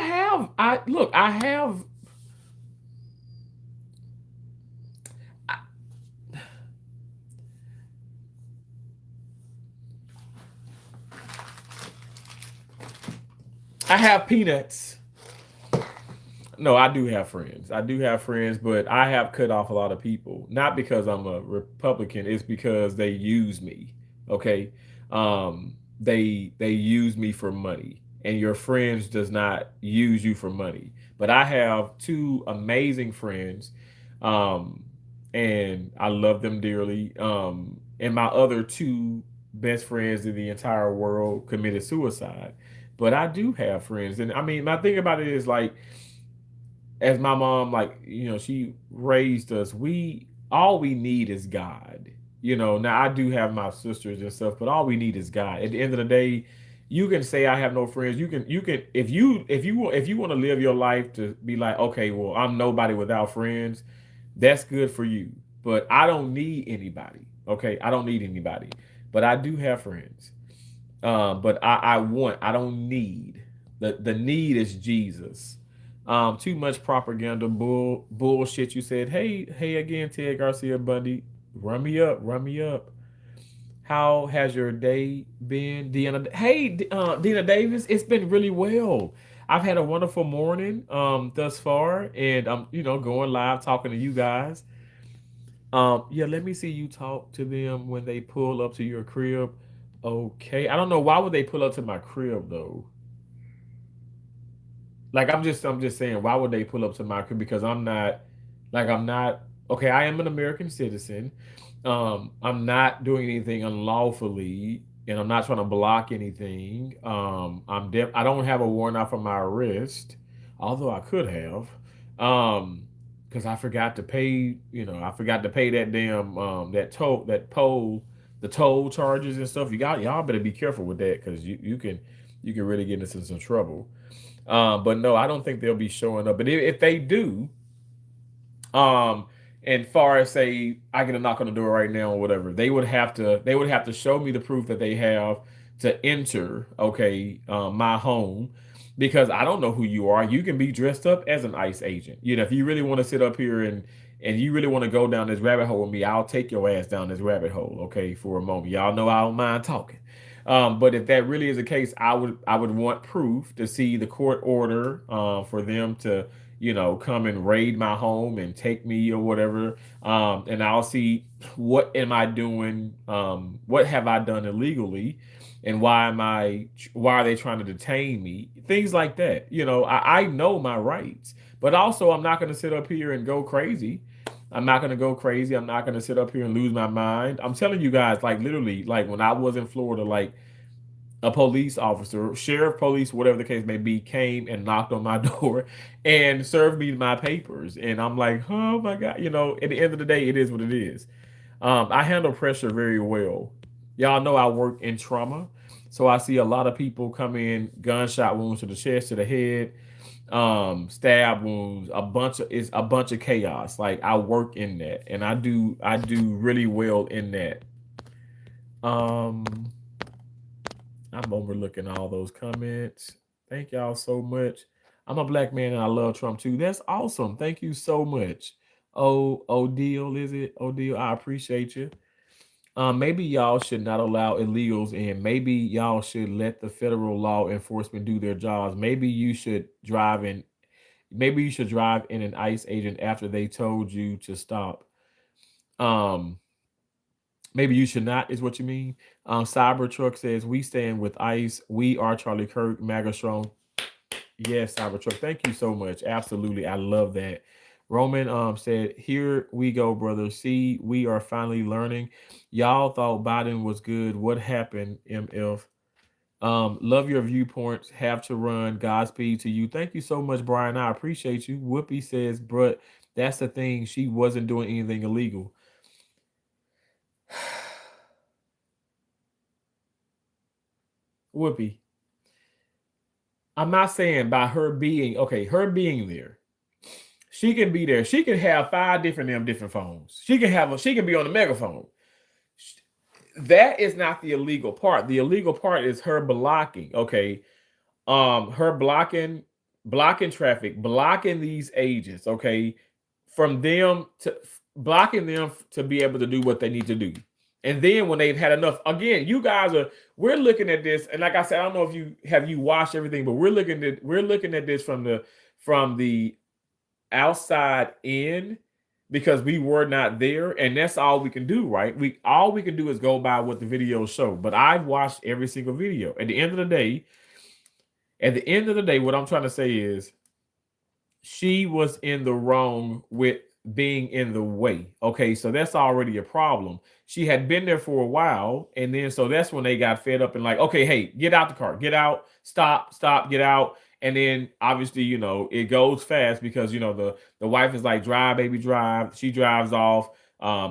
have peanuts. No, I do have friends. I do have friends, but I have cut off a lot of people. Not because I'm a Republican, it's because they use me. Okay. They use me for money. And your friends does not use you for money. But I have two amazing friends. Um, and I love them dearly. And my other two best friends in the entire world committed suicide. But I do have friends. And I mean, my thing about it is like, as my mom, like, she raised us, we all we need is God. Now I do have my sisters and stuff, but all we need is God. At the end of the day, you can say I have no friends. You can if you want to live your life to be like, okay, well, I'm nobody without friends, that's good for you. But I don't need anybody. Okay. I don't need anybody. But I do have friends. But I don't need. The need is Jesus. Too much propaganda, bullshit. You said, hey again, Ted Garcia Bundy. Run me up. How has your day been, Deanna? Hey, Dina Davis, it's been really well. I've had a wonderful morning thus far, and I'm going live talking to you guys. Yeah, let me see you talk to them when they pull up to your crib. Okay, I don't know why would they pull up to my crib though. Like I'm just saying, why would they pull up to my crib? Because I'm not okay. I am an American citizen. I'm not doing anything unlawfully, and I'm not trying to block anything. I don't have a warrant out for my arrest, although I could have. Because I forgot to pay. I forgot to pay that damn the toll charges and stuff. Y'all better be careful with that because you can really get into some trouble. But no, I don't think they'll be showing up. But if they do, and far as say I get a knock on the door right now or whatever, they would have to show me the proof that they have to enter, okay, my home, because I don't know who you are. You can be dressed up as an ICE agent. If you really want to sit up here and you really want to go down this rabbit hole with me, I'll take your ass down this rabbit hole, okay, for a moment. Y'all know I don't mind talking. But if that really is the case, I would want proof to see the court order for them to come and raid my home and take me or whatever. And I'll see what am I doing, what have I done illegally, and why are they trying to detain me? Things like that. I know my rights, but also I'm not going to sit up here and go crazy. I'm not going to go crazy. I'm not going to sit up here and lose my mind. I'm telling you guys, like literally, like when I was in Florida, like a police officer, sheriff, police, whatever the case may be, came and knocked on my door and served me my papers. And I'm like, oh my God, at the end of the day, it is what it is. I handle pressure very well. Y'all know I work in trauma. So I see a lot of people come in, gunshot wounds to the chest, to the head, stab wounds, it's a bunch of chaos. Like I work in that and I do really well in that. Um I'm overlooking all those comments. Thank y'all so much. I'm a black man and I love Trump too. That's awesome. Thank you so much. Odile, is it? Odile, I appreciate you. Maybe y'all should not allow illegals in. Maybe y'all should let the federal law enforcement do their jobs. Maybe you should drive in an ICE agent after they told you to stop. Um, Maybe you should not, is what you mean. Cybertruck says, we stand with ICE. We are Charlie Kirk, MAGA strong. Yes, Cybertruck. Thank you so much. Absolutely. I love that. Roman said, here we go, brother. See, we are finally learning. Y'all thought Biden was good. What happened, MF? Love your viewpoints. Have to run. Godspeed to you. Thank you so much, Brian. I appreciate you. Whoopi says, but that's the thing. She wasn't doing anything illegal. Whoopi, I'm not saying by her being there. She can be there. She can have 5 different phones. She can be on the megaphone. that is not the illegal part. The illegal part is her blocking. Okay, her blocking traffic, blocking these agents. Okay, from them to blocking them to be able to do what they need to do. And then when they've had enough, again, you guys are we're looking at this, and like I said, I don't know if you watched everything, but we're looking at this from the outside in because we were not there, and that's all we can do, right? All we can do is go by what the videos show. But I've watched every single video. At the end of the day, what I'm trying to say is she was in the wrong with being in the way. Okay, so that's already a problem. She had been there for a while, and then so that's when they got fed up and like, okay, hey, get out the car, get out, stop, get out. And then obviously, it goes fast because the wife is like, drive, baby, drive. She drives off.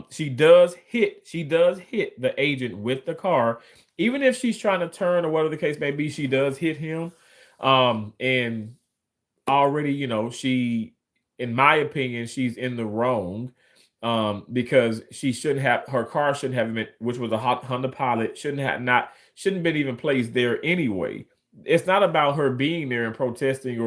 She does hit the agent with the car, even if she's trying to turn or whatever the case may be. She does hit him, and already, she, in my opinion, she's in the wrong, because her car shouldn't have been, which was a Honda Pilot, shouldn't been even placed there anyway. It's not about her being there and protesting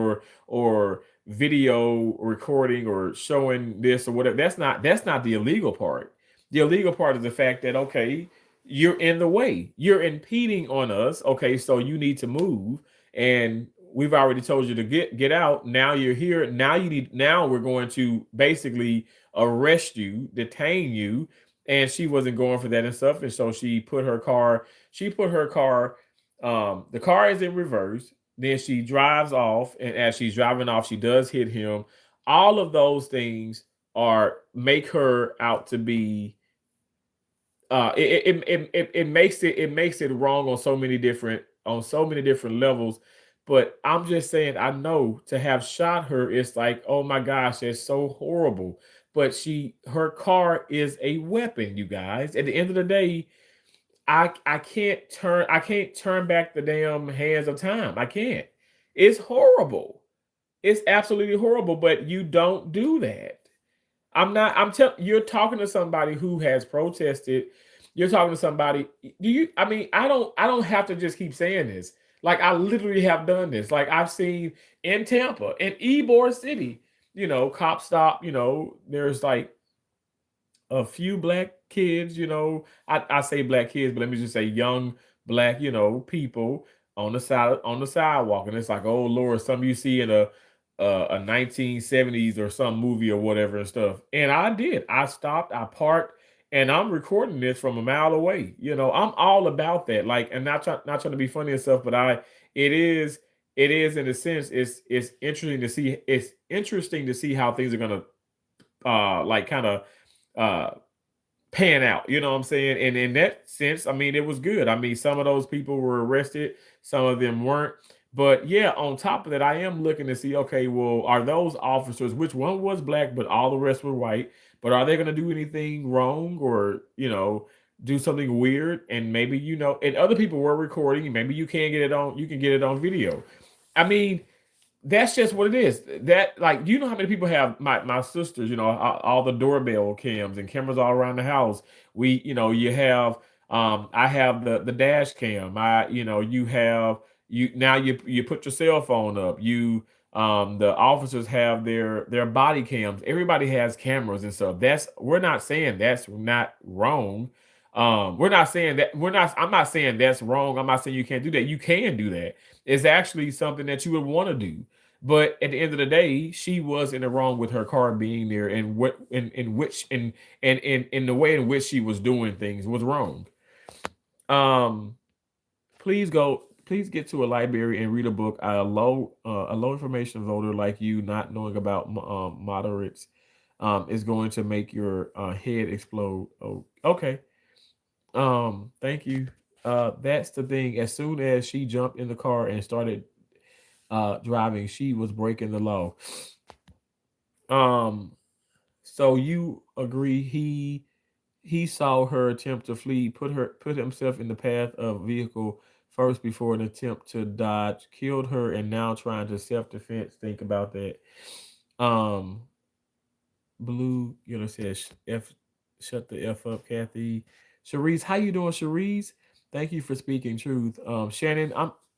or video recording or showing this or whatever. That's not the illegal part. The illegal part is the fact that, okay, you're in the way, you're impeding on us. Okay, so you need to move, and we've already told you to get out. Now you're here. Now we're going to basically arrest you, detain you. And she wasn't going for that and stuff. And so she put her car, the car is in reverse. Then she drives off. And as she's driving off, she does hit him. All of those things make her out to be, it makes it wrong on so many different levels. But I'm just saying, I know to have shot her, it's like, oh my gosh, it's so horrible. But her car is a weapon, you guys. At the end of the day, I can't turn back the damn hands of time. I can't. It's horrible. It's absolutely horrible. But you don't do that. You're talking to somebody who has protested. You're talking to somebody. I don't have to just keep saying this. Like, I literally have done this. Like, I've seen in Tampa, in Ybor City, cop stop, there's like a few black kids, I say black kids, but let me just say young black, people on the sidewalk. And it's like, oh Lord, some you see in a 1970s or some movie or whatever and stuff. And I stopped, I parked, and I'm recording this from a mile away. I'm all about that. Like, and not trying to be funny and stuff, but it is in a sense, it's interesting to see how things are gonna like kind of pan out. You know what I'm saying? And in that sense, I mean, it was good. I mean, some of those people were arrested, some of them weren't. But yeah, on top of that, I am looking to see, okay, well, are those officers, which one was black, but all the rest were white, but are they going to do anything wrong or, do something weird? And maybe, and other people were recording, maybe you can get it on video. I mean, that's just what it is. That, like, you know how many people have my sisters, all the doorbell cams and cameras all around the house. You have, I have the dash cam. You have, you put your cell phone up. The officers have their body cams. Everybody has cameras and stuff. We're not saying that's not wrong. I'm not saying that's wrong. I'm not saying you can't do that. You can do that. It's actually something that you would want to do. But at the end of the day, she was in the wrong with her car being there, and in the way in which she was doing things was wrong. Please get to a library and read a book. A low information voter like you not knowing about moderates is going to make your head explode. Oh, okay. Thank you. That's the thing. As soon as she jumped in the car and started driving, she was breaking the law. So you agree he saw her attempt to flee, put himself in the path of vehicle first before an attempt to dodge, killed her, and now trying to self-defense. Think about that. Blue, says shut the F up, Kathy. Sharice, how you doing, Sharice? Thank you for speaking truth. Shannon,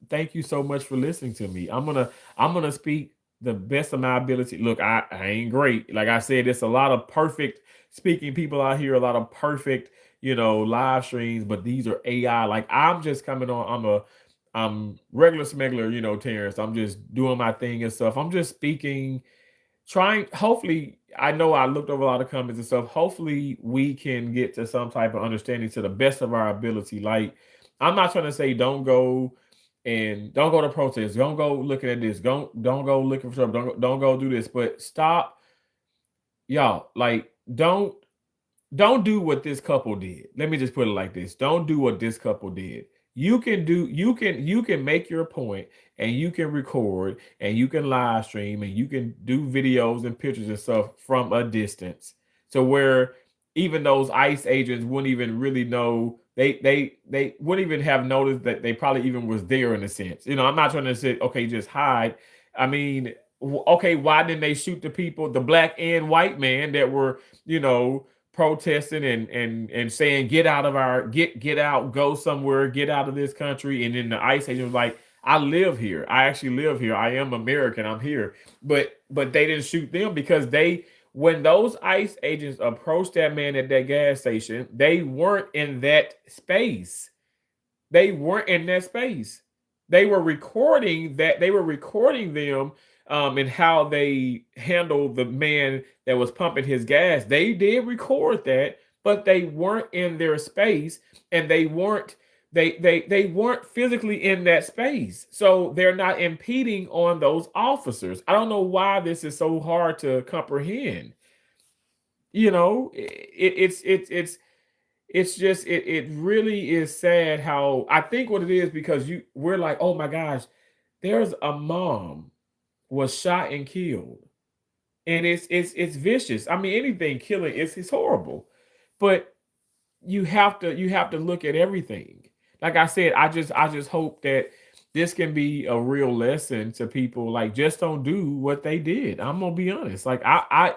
thank you so much for listening to me. I'm gonna speak the best of my ability. Look, I ain't great. Like I said, it's a lot of perfect speaking people out here, a lot of perfect, live streams, but these are AI. Like I'm just coming on, I'm regular smuggler, Terrence. I'm just doing my thing and stuff. I'm just speaking, trying, hopefully, I know I looked over a lot of comments and stuff. Hopefully we can get to some type of understanding to the best of our ability. Like, I'm not trying to say don't go to protests, don't go looking at this, don't go looking for trouble, don't go do this, but stop, y'all, like, don't do what this couple did. Let me just put it like this. Don't do what this couple did. You can make your point, and you can record, and you can live stream, and you can do videos and pictures and stuff from a distance, to where even those ICE agents wouldn't even really know, they wouldn't even have noticed that they probably even was there, in a sense. I'm not trying to say, okay, just hide. I mean, okay, why didn't they shoot the people, the black and white man that were, protesting and saying, get out of our, get out, go somewhere, get out of this country? And then the ICE agent was like, I live here, I actually live here, I am American, I'm here. But they didn't shoot them, because when those ICE agents approached that man at that gas station, they weren't in that space. They weren't in that space. They were recording them, and how they handled the man that was pumping his gas. They did record that, but they weren't in their space, and they weren't physically in that space. So they're not impeding on those officers. I don't know why this is so hard to comprehend. It really is sad how, I think what it is, because we're like, oh my gosh, there's a mom was shot and killed, and it's vicious. I mean, anything killing is horrible, but you have to look at everything. Like I said, I just hope that this can be a real lesson to people. Like, just don't do what they did. I'm gonna be honest. Like,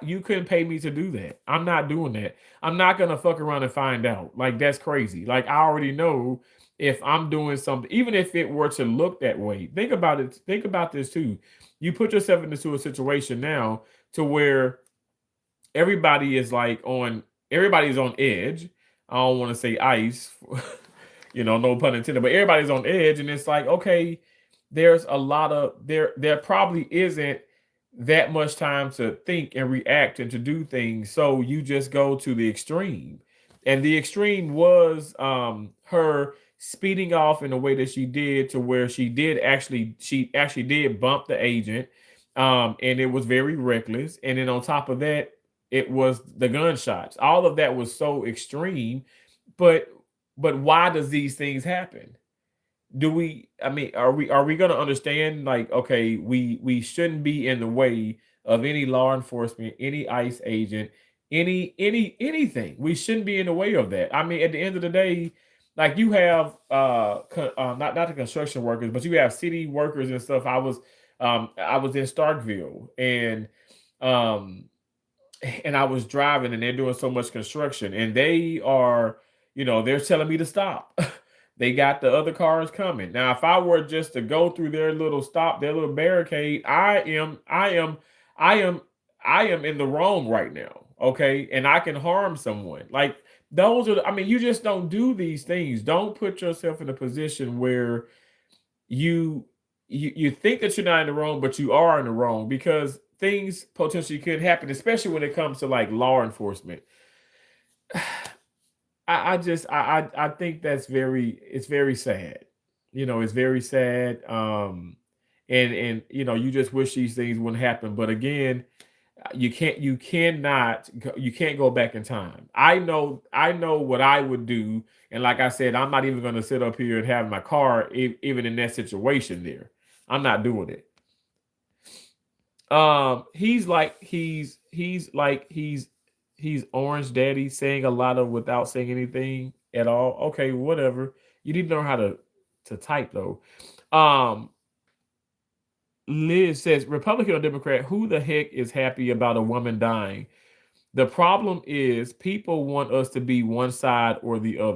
you couldn't pay me to do that. I'm not doing that. I'm not gonna fuck around and find out. Like, that's crazy. Like, I already know if I'm doing something, even if it were to look that way. Think about it. Think about this too. You put yourself into a situation now to where everybody's on edge. I don't want to say ice, no pun intended, but everybody's on edge, and it's like, okay, there's a lot of there probably isn't that much time to think and react and to do things. So you just go to the extreme. And the extreme was her speeding off in the way that she did, to where she actually did bump the agent. And it was very reckless. And then on top of that, it was the gunshots. All of that was so extreme. But why does these things happen? Are we going to understand, like, okay, we shouldn't be in the way of any law enforcement, any ICE agent, anything. We shouldn't be in the way of that. I mean, at the end of the day, like, you have not the construction workers, but you have city workers and stuff. I was in Starkville, and I was driving, and they're doing so much construction, and they are, they're telling me to stop. They got the other cars coming. Now, if I were just to go through their little barricade, I am in the wrong right now. Okay. And I can harm someone. Like, you just don't do these things. Don't put yourself in a position where you think that you're not in the wrong, but you are in the wrong, because things potentially could happen, especially when it comes to, like, law enforcement. I think it's very sad. It's very sad. And you just wish these things wouldn't happen. But again, you can't go back in time. I know what I would do. And like I said, I'm not even going to sit up here and have my car, even in that situation there. I'm not doing it. He's Orange Daddy, saying a lot of without saying anything at all. Okay, whatever. You need to know how to type, though. Liz says, Republican or Democrat, who the heck is happy about a woman dying? The problem is people want us to be one side or the other.